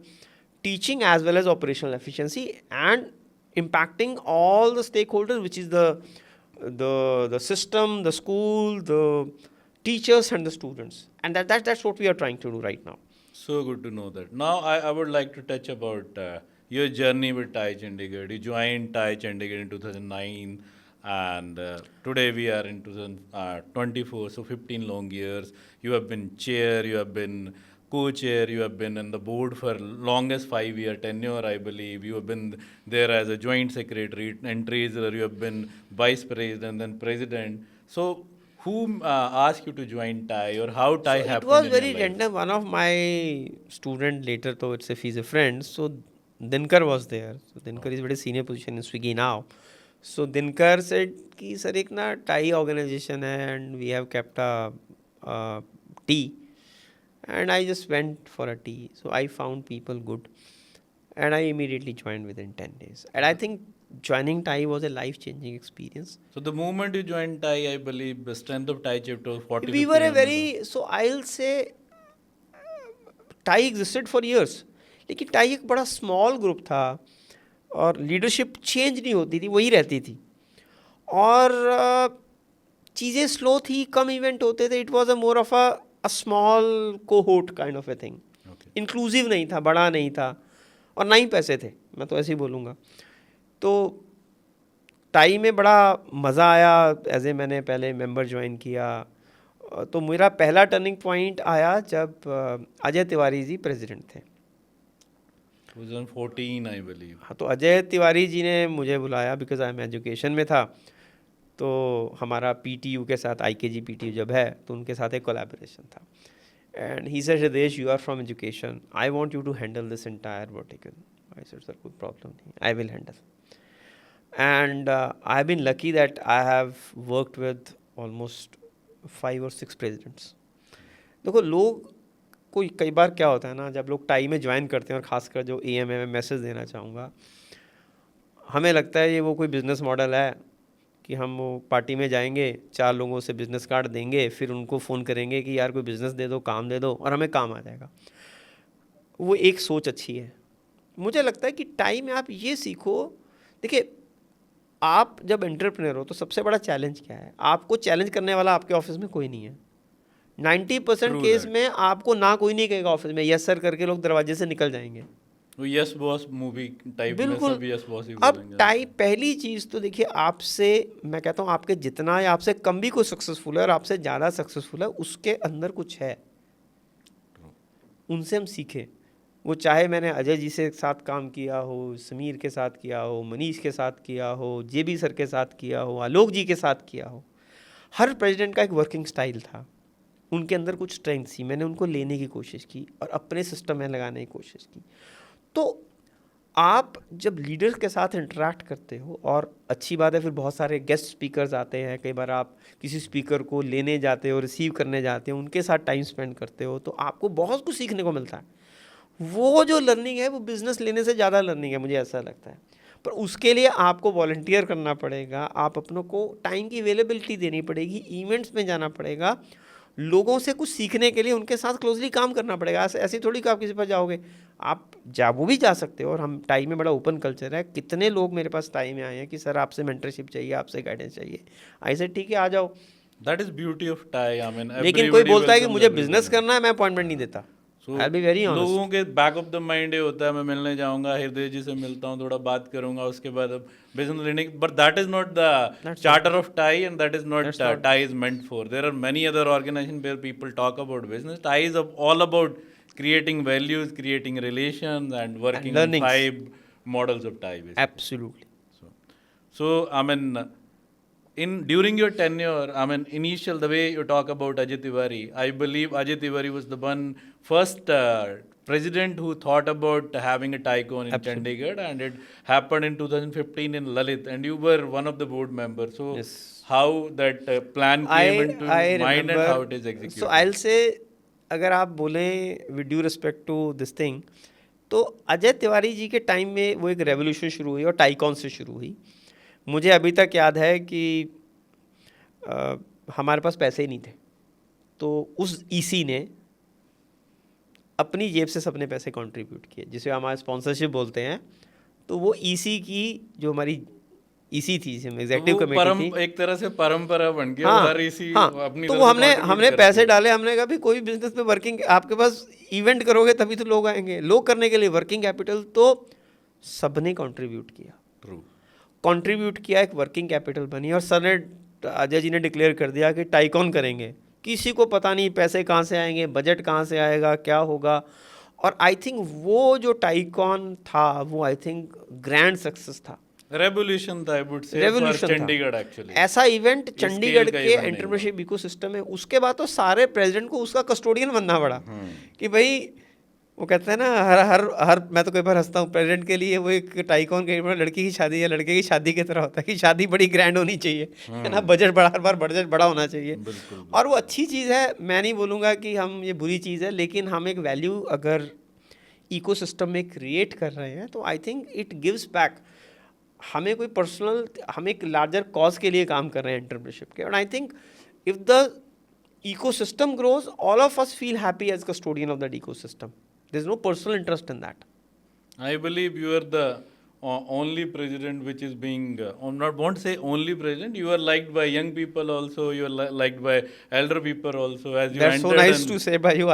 S1: teaching as well as operational efficiency and impacting all the stakeholders, which is the system, the school, the teachers and the students, and that's what we are trying to do right now.
S2: So good to know that. Now I would like to touch about your journey with TiE Chandigarh. You joined TiE Chandigarh in 2009, and today we are in 2024, so 15 long years. You have been chair, you have been co-chair, you have been in the board for longest 5-year tenure, I believe. You have been there as a joint secretary and treasurer. You have been vice president and president. So who asked you to join TiE, or how TiE
S1: So it
S2: happened
S1: was
S2: in
S1: very
S2: your life?
S1: random. One of my student, later though it's if he's a friend, so Dinkar was there. So Dinkar is very senior position in Swiggy now. So Dinkar said कि sir एक ना TiE organization है and we have kept a tea, and I just went for a tea. So I found people good and I immediately joined within 10 days. And I think joining TiE was a life-changing experience.
S2: So the moment you joined TiE, I believe the strength of TiE chapter was 40.
S1: We were a very, so I'll say TiE existed for years, लेकिन TiE एक बड़ा small group था और leadership change नहीं होती थी, वही रहती थी, और चीज़ें स्लो थी, कम इवेंट होते थे. It was a more of a small cohort kind of a thing. Inclusive नहीं था, बड़ा नहीं था, और ना ही पैसे थे, मैं तो ऐसे ही बोलूँगा. तो TiE में बड़ा मज़ा आया. एज ए मैंने पहले मेंबर ज्वाइन किया, तो मेरा पहला टर्निंग पॉइंट आया जब अजय तिवारी जी प्रेसिडेंट थे.
S2: 2014, I believe.
S1: हाँ, तो अजय तिवारी जी ने मुझे बुलाया बिकॉज आई एम एजुकेशन में था. तो हमारा PTU के साथ, IKG PTU जब है, तो उनके साथ एक कोलैबोरेशन था. And he said Hridesh, you are from education, I want you to handle this entire vertical. I said sir कोई प्रॉब्लम नहीं, I will handle. And I have been lucky that I have worked with almost 5 or 6 presidents. देखो लोग कोई कई बार क्या होता है ना, जब लोग TiE में ज्वाइन करते हैं, और ख़ासकर जो AM में मैसेज देना चाहूँगा, हमें लगता है ये वो कोई बिज़नेस मॉडल है कि हम वो पार्टी में जाएंगे, 4 लोगों से बिज़नेस कार्ड देंगे, फिर उनको फ़ोन करेंगे कि यार कोई बिज़नेस दे दो, काम दे दो, और हमें काम आ जाएगा. वो एक सोच अच्छी है. मुझे लगता है कि TiE में आप ये सीखो. देखिए, आप जब एंटरप्रेन्योर हो तो सबसे बड़ा चैलेंज क्या है? आपको चैलेंज करने वाला आपके ऑफिस में कोई नहीं है. 90% केस में आपको ना कोई नहीं कहेगा ऑफिस में, यस सर करके लोग दरवाजे से निकल जाएंगे.
S2: वो यस बॉस मूवी टाइप में सब यस बॉस ही
S1: अब
S2: बोलेंगे.
S1: TiE पहली चीज़ तो देखिए, आपसे मैं कहता हूँ आपके जितना या आपसे कम भी कोई सक्सेसफुल है और आपसे ज़्यादा सक्सेसफुल है, उसके अंदर कुछ है, उनसे हम सीखें. वो चाहे मैंने अजय जी से साथ काम किया हो, समीर के साथ किया हो, मनीष के साथ किया हो, JB सर के साथ किया हो, आलोक जी के साथ किया हो. हर प्रेसिडेंट का एक वर्किंग स्टाइल था, उनके अंदर कुछ स्ट्रेंथ थी, मैंने उनको लेने की कोशिश की और अपने सिस्टम में लगाने की कोशिश की. तो आप जब लीडर्स के साथ इंटरेक्ट करते हो, और अच्छी बात है, फिर बहुत सारे गेस्ट स्पीकर्स आते हैं, कई बार आप किसी स्पीकर को लेने जाते हो, रिसीव करने जाते हो, उनके साथ टाइम स्पेंड करते हो, तो आपको बहुत कुछ सीखने को मिलता है. वो जो लर्निंग है वो बिजनेस लेने से ज़्यादा लर्निंग है, मुझे ऐसा लगता है। पर उसके लिए आपको वॉलंटियर करना पड़ेगा, आप अपनों को टाइम की अवेलेबिलिटी देनी पड़ेगी, इवेंट्स में जाना पड़ेगा, लोगों से कुछ सीखने के लिए उनके साथ क्लोजली काम करना पड़ेगा। ऐसे थोड़ी कि आप किसी पर जाओगे, आप वो भी जा सकते हो। और हम टाई में बड़ा ओपन कल्चर है, कितने लोग मेरे पास टाई में आए हैं कि सर आपसे मेंटरशिप चाहिए, आपसे गाइडेंस चाहिए। आई से ठीक है आ जाओ।
S2: That is beauty of Thai. I mean,
S1: लेकिन कोई
S2: everybody
S1: बोलता है कि
S2: welcomes
S1: मुझे
S2: everybody.
S1: बिजनेस करना है, मैं अपॉइंटमेंट नहीं देता।
S2: So,
S1: I be very honest.
S2: लोगों के बैक ऑफ द माइंड ये होता है मैं मिलने जाऊंगा, हृदय जी से मिलता हूँ, थोड़ा बात करूंगा, उसके बाद अब बिजनेस लेने, but that is not the charter of TiE and that is not TiE is meant for. There are many other organisation where people talk about business. TiE is all about creating values, creating relations, and working on
S1: learnings.
S2: 5 models of TIE. Basically.
S1: Absolutely.
S2: So I mean, during your tenure, I mean, initial the way you talk about Ajay Tiwari, I believe Ajay Tiwari was the first president who thought about having a TiECon in Chandigarh, and it happened in 2015 in Lalit, and you were one of the board members. So
S1: yes.
S2: how that plan came into mind and how it is executed?
S1: So I'll say, अगर आप बोलें with due respect to this thing, तो अजय तिवारी जी के time में वो एक revolution शुरू हुई और टाइकॉन से शुरू हुई। मुझे अभी तक याद है कि हमारे पास पैसे ही नहीं थे, तो उस ईसी ने अपनी जेब से सबने पैसे कंट्रीब्यूट किए, जिसे हमारे स्पॉन्सरशिप बोलते हैं। तो वो ईसी की जो हमारी ईसी थी, एग्जीक्यूटिव कमेटी थी,
S2: एक तरह से परंपरा बन गया।
S1: हाँ,
S2: हर ईसी अपनी
S1: तो वो हमने पैसे डाले। हमने कहा भी कोई बिजनेस में वर्किंग, आपके पास इवेंट करोगे तभी तो लोग आएंगे, लोग करने के लिए वर्किंग कैपिटल, तो सबने कंट्रीब्यूट किया।
S2: ट्रू,
S1: कंट्रीब्यूट किया, एक वर्किंग कैपिटल बनी, और सर ने, अजय जी ने डिक्लेयर कर दिया कि टाइकॉन करेंगे। किसी को पता नहीं पैसे कहाँ से आएंगे, बजट कहाँ से आएगा, क्या होगा। और आई थिंक वो जो टाइकॉन था वो आई थिंक ग्रैंड सक्सेस था,
S2: रेवोल्यूशन था, I would say,
S1: revolution
S2: Chandigarh actually
S1: ऐसा इवेंट चंडीगढ़ के एंटरप्रेन्योरशिप इकोसिस्टम में। उसके बाद तो सारे प्रेसिडेंट को उसका कस्टोडियन बनना पड़ा कि भाई, वो कहते हैं ना, हर मैं तो कई बार हंसता हूँ, प्रेसिडेंट के लिए वो एक टाइकॉन के लड़की की शादी या लड़के की शादी की तरह होता है कि शादी बड़ी ग्रैंड होनी चाहिए, है ना, बजट हर बार बजट बड़ा होना चाहिए। और वो अच्छी चीज़ है, मैं नहीं बोलूँगा कि हम ये बुरी चीज़ है, लेकिन हम एक वैल्यू अगर इकोसिस्टम में क्रिएट कर रहे हैं तो I think it gives back. हमें कोई पर्सनल, हम एक लार्जर कॉज के लिए काम कर रहे हैं एंटरप्रेन्योरशिप के, और I think if the ecosystem grows, all of us feel happy as custodian of that ecosystem. There is no personal interest in that.
S2: I believe you are the only president which is being, won't say only president, you are liked by young people also, you are liked by elder people also. As you
S1: That's so nice to say by you.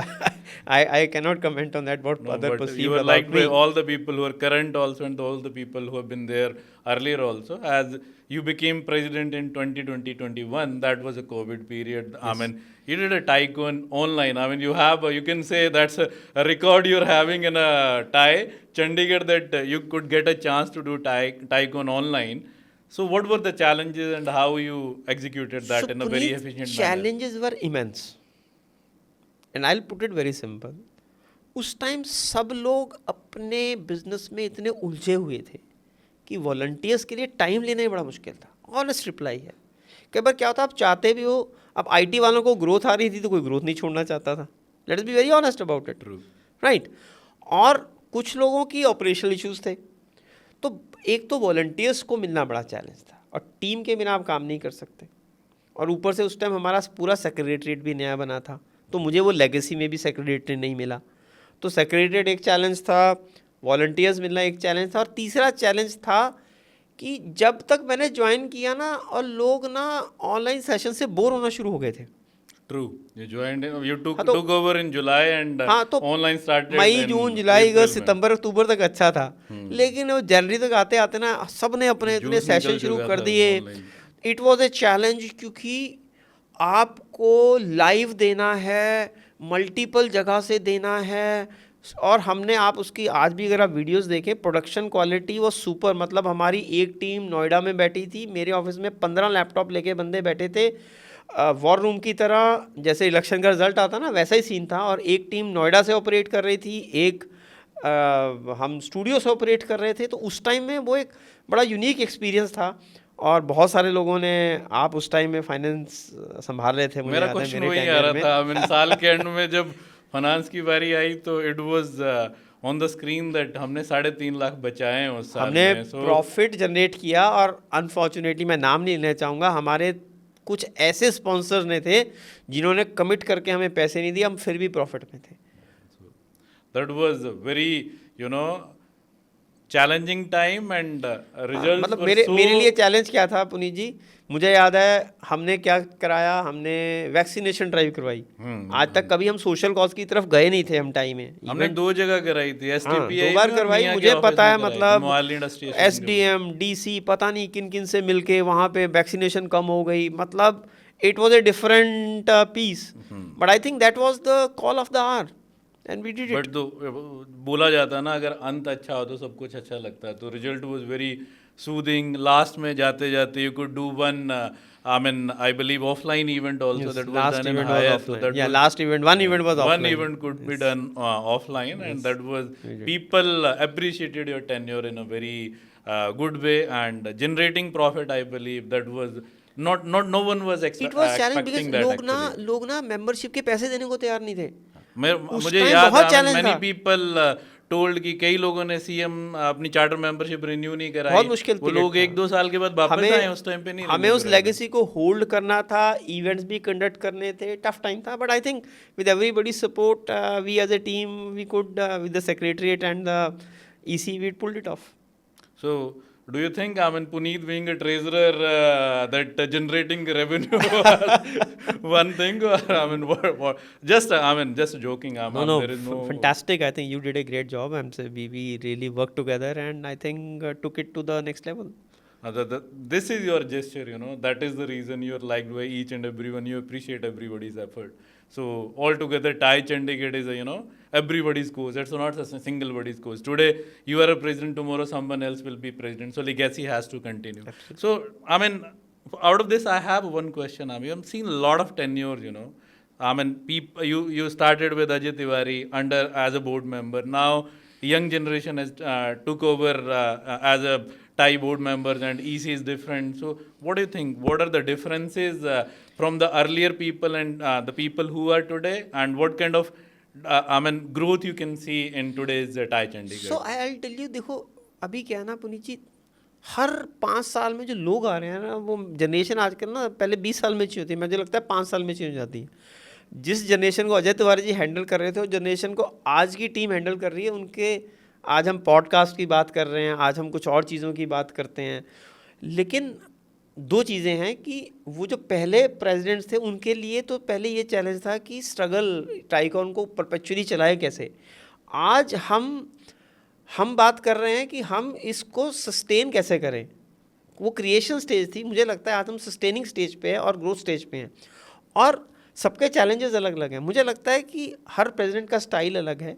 S1: I cannot comment on that, what other perceive
S2: you are
S1: about
S2: liked
S1: me.
S2: by all the people who are current also, and all the people who have been there earlier also. As you became president in 2020-21, that was a COVID period. Yes. I mean, you did a TiECon online. I mean, you can say that's a record you're having in a TIE Chandigarh, that you could get a chance to do TiECon online. So what were the challenges and how you executed that in a very efficient manner?
S1: Challenges were immense. And I'll put it very simple. उस time सब लोग अपने business में इतने उलझे हुए थे कि वॉलंटियर्स के लिए टाइम लेना ही बड़ा मुश्किल था। ऑनेस्ट रिप्लाई है। कई बार क्या होता है, आप चाहते भी हो, अब आईटी वालों को ग्रोथ आ रही थी तो कोई ग्रोथ नहीं छोड़ना चाहता था। Let us be very honest about it, right. और कुछ लोगों की ऑपरेशनल इश्यूज थे, तो एक तो वॉलंटियर्स को मिलना बड़ा चैलेंज था, और टीम के बिना आप काम नहीं कर सकते। और ऊपर से उस टाइम हमारा पूरा सेक्रेटरीट भी नया बना था, तो मुझे वो लेगेसी में भी सेक्रेटरी नहीं मिला, तो सेक्रेटरीट एक चैलेंज था, वॉलंटियर्स मिलना एक चैलेंज था, और तीसरा चैलेंज था कि जब तक मैंने ज्वाइन किया ना, और लोग ना ऑनलाइन सेशन से बोर होना शुरू हो गए थे।
S2: True. You joined. You took over in July and
S1: तो
S2: online started.
S1: मई, जून, जुलाई, अगस्त, सितंबर, अक्टूबर तक अच्छा था, लेकिन वो जनवरी तक आते आते ना सब ने अपने इतने सेशन शुरू कर दिए। इट वाज ए चैलेंज, क्योंकि आपको लाइव देना है, मल्टीपल जगह से देना है, और हमने, आप उसकी आज भी अगर आप वीडियोस देखें, प्रोडक्शन क्वालिटी वो सुपर। मतलब हमारी एक टीम नोएडा में बैठी थी, मेरे ऑफिस में 15 लैपटॉप लेके बंदे बैठे थे, वॉर रूम की तरह, जैसे इलेक्शन का रिजल्ट आता ना वैसा ही सीन था। और एक टीम नोएडा से ऑपरेट कर रही थी, एक हम स्टूडियो से ऑपरेट कर रहे थे। तो उस टाइम में वो एक बड़ा यूनिक एक्सपीरियंस था, और बहुत सारे लोगों ने, आप उस टाइम में फाइनेंस संभाल रहे थे, मुझे याद है, मेरे
S2: वही आ रहा था। साल के एंड में जब फाइनेंस की बारी आई तो it was on the screen that हमने 3.5 लाख बचाए हैं उस साल
S1: हमने
S2: में. So
S1: प्रॉफिट जनरेट किया, और अनफॉर्चुनेटली मैं नाम नहीं लेना चाहूँगा, हमारे कुछ ऐसे स्पॉन्सर्स ने थे जिन्होंने कमिट करके हमें पैसे नहीं दिए, हम फिर भी प्रॉफिट में थे.
S2: that was a very, you know, challenging time and results
S1: मतलब
S2: were
S1: मेरे
S2: so.
S1: मेरे लिए चैलेंज क्या था पुनीत जी, मुझे याद है हमने क्या कराया, हमने वैक्सीनेशन ड्राइव करवाई. आज तक कभी हम सोशल कॉज की तरफ गए नहीं थे हम टाइम में.
S2: हमने 2 जगह कराई थी,
S1: हाँ,
S2: STPI
S1: 2 बार
S2: में और
S1: करवाई.
S2: मियां के
S1: मुझे
S2: ऑफिस
S1: पता
S2: में
S1: है,
S2: कराई थी,
S1: मतलब
S2: मोहाली इंडस्ट्री एसोसिएशन के
S1: एसडीएम डीसी पता नहीं किन किन से मिलके वहाँ पे वैक्सीनेशन कम हो गई. मतलब it was a different piece, but I think that was the call of the hour and we did
S2: but
S1: it.
S2: तो बोला जाता है ना, अगर अंत अच्छा हो तो सब कुछ अच्छा लगता है. तो result was very soothing. Last में जाते जाते you could do one, I mean, I believe offline event also
S1: Yes,
S2: that was
S1: last
S2: done in
S1: event was
S2: Hyatt. So
S1: offline.
S2: that
S1: Yeah,
S2: was
S1: last event, one event was
S2: one
S1: offline.
S2: event could be
S1: Yes.
S2: done offline, and
S1: Yes,
S2: that was
S1: we did.
S2: people appreciated your tenure in a very good way and generating profit. I believe that was not no one was
S1: it was challenge because
S2: expecting that actually.
S1: लोग ना membership के पैसे देने को तैयार नहीं थे. उस
S2: मुझे
S1: टाइम
S2: याद
S1: बहुत
S2: है,
S1: चैलेंज
S2: मैनी
S1: था.
S2: पीपल टोल्ड कि कई लोगों ने सीएम अपनी चार्टर मेंबरशिप रिन्यू नहीं कराई.
S1: बहुत मुश्किल
S2: वो
S1: पीरियड
S2: लोग
S1: था.
S2: 1-2 साल के बाद वापस आए, उस टाइम पे नहीं
S1: हमें
S2: renew
S1: उस
S2: कराए थे.
S1: लेगेसी को होल्ड करना था, इवेंट्स भी कंडक्ट करने थे. टफ टाइम था, but I think with everybody support we as a team we could with the secretariat and the EC we pulled it off.
S2: So, do you think, I mean, Puneet being a treasurer, that generating revenue was one thing, or I mean, what? Just, I mean, just joking.
S1: No,
S2: There is no.
S1: fantastic. I think you did a great job. We really worked together, and I think took it to the next level.
S2: This is your gesture, you know. That is the reason you are liked by each and everyone. You appreciate everybody's effort. So altogether, TiE Chandigarh is a, you know, everybody's cause. It's not a single body's cause. Today you are a president. Tomorrow someone else will be president. So legacy has to continue.
S1: Absolutely.
S2: So I mean, out of this, I have one question. I mean, I'm seeing a lot of tenure, you know. I mean, you started with Ajay Tiwari as a board member. Now young generation has took over as a TiE board members, and EC is different. So what do you think? What are the differences from the earlier people and the people who are today, and what kind of I mean growth you can see in today's TiE Chandigarh?
S1: So I'll tell you, देखो अभी क्या है ना पुनीत जी, हर 5 साल में जो लोग आ रहे हैं ना, वो जनरेशन आजकल ना पहले 20 साल में चेंज होती है, मुझे लगता है 5 साल में चेंज हो जाती है. जिस जनरेशन को अजय तिवारी जी हैंडल कर रहे थे, उस जनरेशन को आज की टीम हैंडल कर रही है. उनके आज हम पॉडकास्ट की बात कर रहे हैं, आज हम कुछ और चीज़ों की बात करते हैं. लेकिन 2 चीज़ें हैं कि वो जो पहले प्रेसिडेंट्स थे उनके लिए तो पहले ये चैलेंज था कि स्ट्रगल टाइकॉन को परपेचुअली चलाए कैसे. आज हम बात कर रहे हैं कि हम इसको सस्टेन कैसे करें. वो क्रिएशन स्टेज थी, मुझे लगता है आज हम सस्टेनिंग स्टेज पे हैं और ग्रोथ स्टेज पे हैं, और सबके चैलेंजेस अलग अलग हैं. मुझे लगता है कि हर प्रेसिडेंट का स्टाइल अलग है.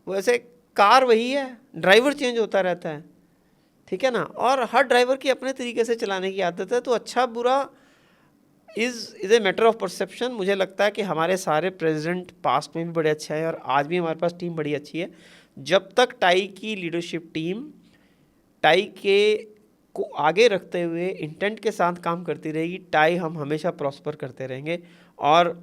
S1: वैसे कार वही है, ड्राइवर चेंज होता रहता है, ठीक है ना, और हर ड्राइवर की अपने तरीके से चलाने की आदत है. तो अच्छा बुरा is a matter of perception. मुझे लगता है कि हमारे सारे प्रेसिडेंट पास्ट में भी बड़े अच्छे हैं और आज भी हमारे पास टीम बड़ी अच्छी है. जब तक टाई की लीडरशिप टीम टाई के को आगे रखते हुए इंटेंट के साथ काम करती रहेगी, टाई हम हमेशा प्रॉस्पर करते रहेंगे. और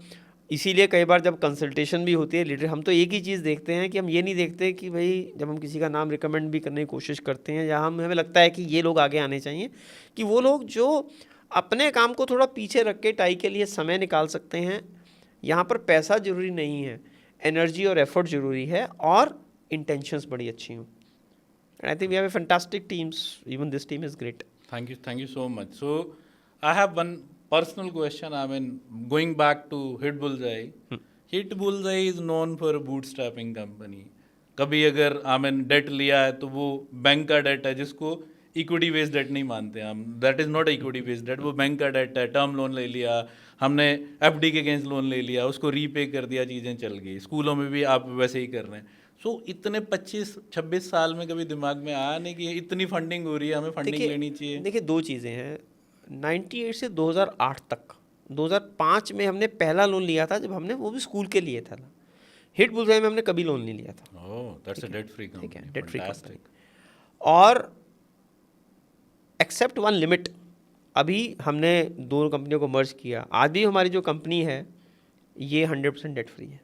S1: इसीलिए कई बार जब कंसल्टेशन भी होती है लीडर, हम तो एक ही चीज़ देखते हैं कि हम ये नहीं देखते कि भाई जब हम किसी का नाम रिकमेंड भी करने की कोशिश करते हैं या हमें लगता है कि ये लोग आगे आने चाहिए, कि वो लोग जो अपने काम को थोड़ा पीछे रख के टाई के लिए समय निकाल सकते हैं. यहाँ पर पैसा ज़रूरी नहीं है, एनर्जी और एफर्ट ज़रूरी है, और इंटेंशंस बड़ी अच्छी हों. I think we have a fantastic teams. Even this team is great.
S2: Thank you so much. So I have one personal question. I mean, going back to Hit Bullseye. Hit Bullseye is known for a bootstrapping company. कभी अगर I mean date लिया है तो वो bank का debt है, जिसको equity based date नहीं मानते हम. That is not equity based debt, वो बैंक का डेट है. टर्म लोन ले लिया हमने, एफडी के अगेंस्ट लोन ले लिया, उसको रीपे कर दिया, चीज़ें चल गई. स्कूलों में भी आप वैसे ही कर रहे हैं. सो इतने 25-26 साल में कभी दिमाग में आया नहीं कि इतनी फंडिंग हो रही है, हमें फंडिंग लेनी चाहिए?
S1: देखिए 2 चीज़ें हैं. 98 से 2008 तक, 2005 में हमने पहला लोन लिया था, जब हमने वो भी स्कूल के लिए था. हिट बुलसाई में हमने कभी लोन नहीं लिया था.
S2: Oh, that's a debt free company.
S1: ठीक है, डेट फ्री
S2: Fantastic.
S1: और एक्सेप्ट वन लिमिट, अभी हमने 2 कंपनियों को मर्ज किया. आज भी हमारी जो कंपनी है ये 100% डेट फ्री है.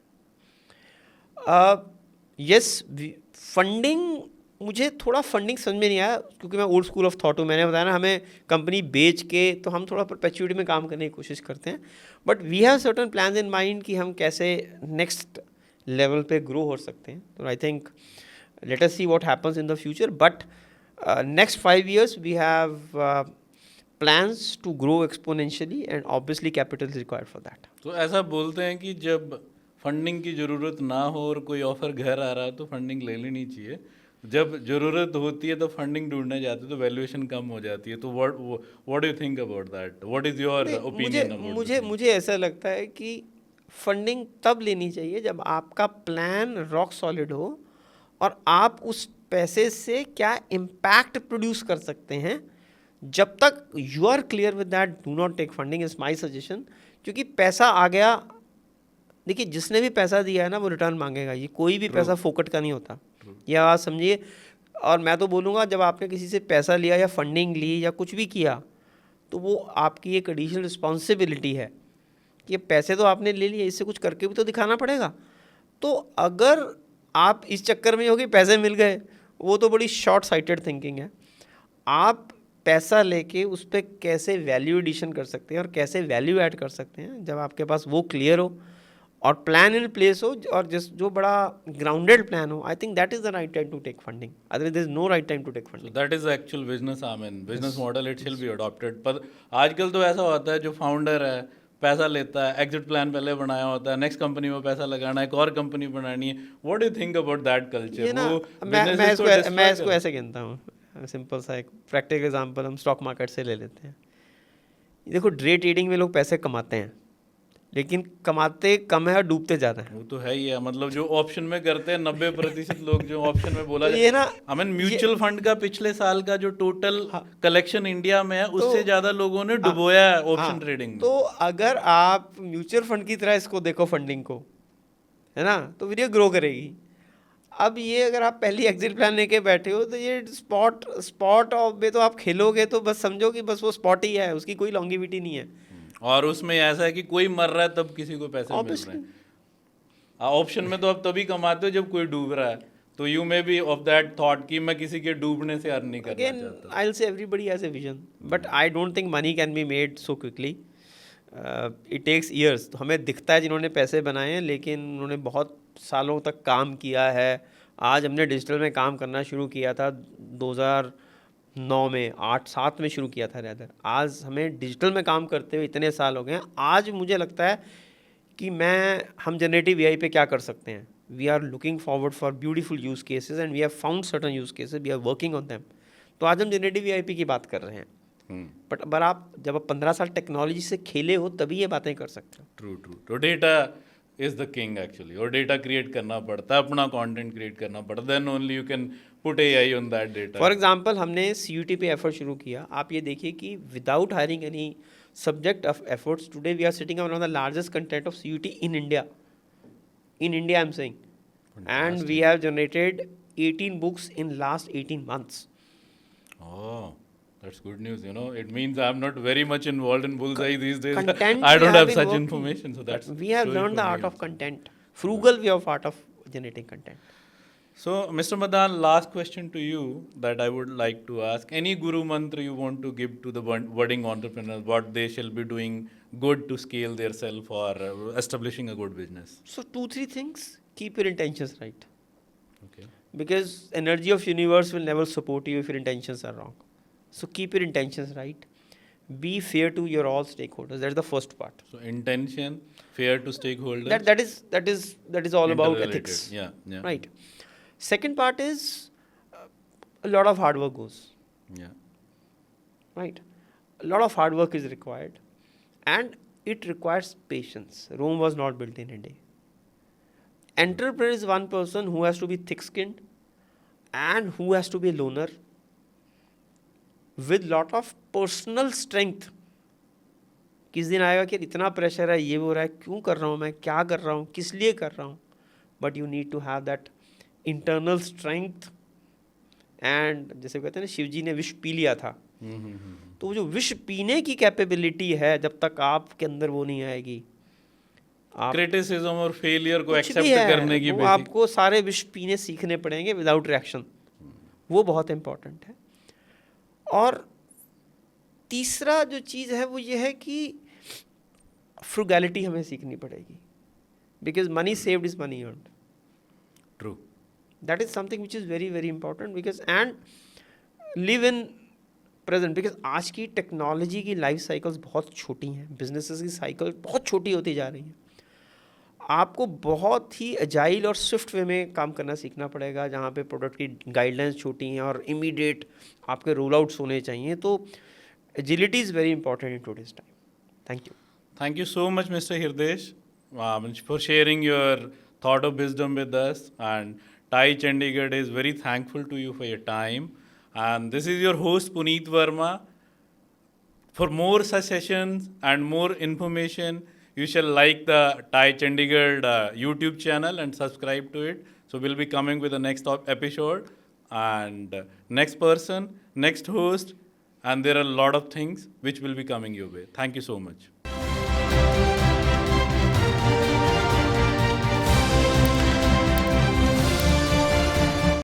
S1: यस, फंडिंग, मुझे थोड़ा फंडिंग समझ में नहीं आया क्योंकि मैं ओल्ड स्कूल ऑफ थॉट हूँ। मैंने बताया ना, हमें कंपनी बेच के तो हम थोड़ा परपेचुइटी में काम करने की कोशिश करते हैं, but we have certain plans in mind कि हम कैसे नेक्स्ट लेवल पे ग्रो हो सकते हैं। तो I think let us see what happens in the future, but next 5 years we have plans to grow exponentially and obviously capital is required for that.
S2: तो ऐसा बोलते हैं कि जब फंडिंग की ज़रूरत ना हो और कोई ऑफर घर आ रहा है तो फंडिंग ले लेनी चाहिए, जब ज़रूरत होती है तो फंडिंग ढूंढने जाते हैं तो वैल्यूएशन कम हो जाती है। तो what do you think about that? What is your
S1: मुझे
S2: ओपिनियन अबाउट
S1: मुझे मुझे ऐसा लगता है कि फंडिंग तब लेनी चाहिए जब आपका प्लान रॉक सॉलिड हो और आप उस पैसे से क्या इम्पैक्ट प्रोड्यूस कर सकते हैं। जब तक you are clear with that, do not take funding, is my suggestion. क्योंकि पैसा आ गया, देखिए जिसने भी पैसा दिया है ना वो रिटर्न मांगेगा, ये कोई भी पैसा फोकट का नहीं होता, ये आप समझिए। और मैं तो बोलूँगा जब आपने किसी से पैसा लिया या फंडिंग ली या कुछ भी किया तो वो आपकी एक एडिशनल रिस्पॉन्सिबिलिटी है कि ये पैसे तो आपने ले लिए, इससे कुछ करके भी तो दिखाना पड़ेगा। तो अगर आप इस चक्कर में हो कि पैसे मिल गए, वो तो बड़ी शॉर्ट साइटेड थिंकिंग है। आप पैसा लेके उस पर कैसे वैल्यू एडिशन कर सकते हैं और कैसे वैल्यू ऐड कर सकते हैं, जब आपके पास वो क्लियर हो और प्लान इन प्लेस हो और जो बड़ा ग्राउंडेड प्लान हो, I think that is the right time to take funding, otherwise there is no right time to take funding.
S2: That is actual business, I mean business model it shall be adopted. पर आजकल तो ऐसा होता है जो founder है पैसा लेता है, एग्जिट प्लान पहले बनाया होता है, नेक्स्ट कंपनी में पैसा लगाना है, एक और कंपनी बनानी है। What do you think about that culture?
S1: ये ना, मैं इसको ऐसे कहता हूँ, सिंपल सा एक प्रैक्टिकल एग्जांपल हम स्टॉक मार्केट से ले लेते हैं। देखो डे ट्रेडिंग में लोग पैसे कमाते हैं, लेकिन कमाते कम है और डूबते ज़्यादा है।
S2: वो तो है ही है, मतलब जो ऑप्शन में करते हैं 90% लोग जो ऑप्शन में बोला
S1: तो ये ना,
S2: आई मीन म्यूचुअल फंड का पिछले साल का जो टोटल कलेक्शन इंडिया में है उससे ज्यादा लोगों ने डुबोया है ऑप्शन ट्रेडिंग में।
S1: तो अगर आप म्यूचुअल फंड की तरह इसको देखो फंडिंग को, है ना, तो फिर ये ग्रो करेगी। अब ये अगर आप पहली एग्जिट प्लान लेके बैठे हो तो ये स्पॉट में तो आप खेलोगे तो बस समझो कि बस वो स्पॉट ही है, उसकी कोई लॉन्गिविटी नहीं है।
S2: और उसमें ऐसा है कि कोई मर रहा है तब किसी को पैसे मिल रहे हैं। ऑप्शन में तो आप तभी कमाते हो जब कोई डूब रहा है, तो you may be of that thought कि मैं किसी के डूबने से अर्न नहीं करना चाहता।
S1: I will say everybody has a vision, but I don't think money can be made so quickly, it takes years. तो हमें दिखता है जिन्होंने पैसे बनाए हैं, लेकिन उन्होंने बहुत सालों तक काम किया है। आज हमने डिजिटल में काम करना शुरू किया था 2009 में, 8-7 में शुरू किया था रैदर। आज हमें डिजिटल में काम करते हुए इतने साल हो गए हैं। आज मुझे लगता है कि हम जनरेटिव एआई पे क्या कर सकते हैं। We are looking forward for beautiful use cases and we have found certain use cases, we are working on them. तो आज हम जनरेटिव एआई की बात कर रहे हैं, बट अगर आप जब 15 साल टेक्नोलॉजी से खेले हो तभी ये बातें कर सकते हो।
S2: True true. तो data is the king actually, और डेटा क्रिएट करना पड़ता है, अपना कंटेंट क्रिएट करना पड़ता है, then only you can put AI on that data.
S1: For example हमने सीयूटी पे एफर्ट शुरू किया। आप ये देखिए कि without hiring any subject of efforts, today we are sitting on one of the largest content of CUT in India I am saying, and we have generated 18 books in last 18 months.
S2: Oh, that's good news. You know, it means I'm not very much involved in Bullseye these days.
S1: Content
S2: I
S1: we
S2: don't have
S1: been
S2: such
S1: working.
S2: information, so that's
S1: We have
S2: slowly
S1: learned the
S2: for me
S1: art of
S2: also.
S1: content. Frugal way of art of generating content.
S2: So, Mr. Madan, last question to you that I would like to ask. Any guru mantra you want to give to the budding entrepreneurs, what they shall be doing good to scale their self or establishing a good business?
S1: So 2-3 things. Keep your intentions right.
S2: Okay.
S1: Because energy of universe will never support you if your intentions are wrong. So keep your intentions right. Be fair to your all stakeholders. That's the first part.
S2: So intention, fair to stakeholders.
S1: That is all about
S2: interrelated.
S1: ethics.
S2: Yeah.
S1: Right. Second part is a lot of hard work goes.
S2: Yeah.
S1: Right. A lot of hard work is required, and it requires patience. Rome was not built in a day. Entrepreneur is one person who has to be thick-skinned and who has to be a loner with lot of personal strength. किस दिन आएगा कि इतना pressure है, ये हो रहा है, क्यों कर रहा हूँ मैं, क्या कर रहा हूँ, किस लिए कर रहा हूँ, but you need to have that internal strength. And जैसे कहते हैं ना, शिव जी ने विष पी लिया था, तो वो जो विष पीने की कैपेबिलिटी है, जब तक आपके अंदर वो नहीं आएगी, आप
S2: क्रिटिसिज्म और फेलियर को
S1: कुछ भी
S2: एक्सेप्ट करने
S1: है
S2: की
S1: वो
S2: बेसिक।
S1: आपको सारे विष पीने सीखने पड़ेंगे विदाउट रिएक्शन, वो बहुत इंपॉर्टेंट है। और तीसरा जो चीज़ है वो ये है कि फ्रुगैलिटी हमें सीखनी पड़ेगी, because money saved is money earned.
S2: True.
S1: That is something which is very very important, because and live in present, because आज की टेक्नोलॉजी की लाइफ साइकिल्स बहुत छोटी हैं, बिजनेसेस की साइकिल बहुत छोटी होती जा रही हैं। आपको बहुत ही अजाइल और स्विफ्ट वे में काम करना सीखना पड़ेगा, जहाँ पे प्रोडक्ट की गाइडलाइंस छोटी हैं और इमीडिएट आपके रोल आउट्स होने चाहिए। तो agility is very important in today's time. Thank you.
S2: Thank you so much, Mr. Hirdesh, for sharing your thought of wisdom with us. And Tai Chandigarh is very thankful to you for your time. And this is your host, Puneet Verma. For more such sessions and more information, you shall like the Tai Chandigarh YouTube channel and subscribe to it. So we'll be coming with the next episode and next person, next host, and there are a lot of things which will be coming your way. Thank you so much.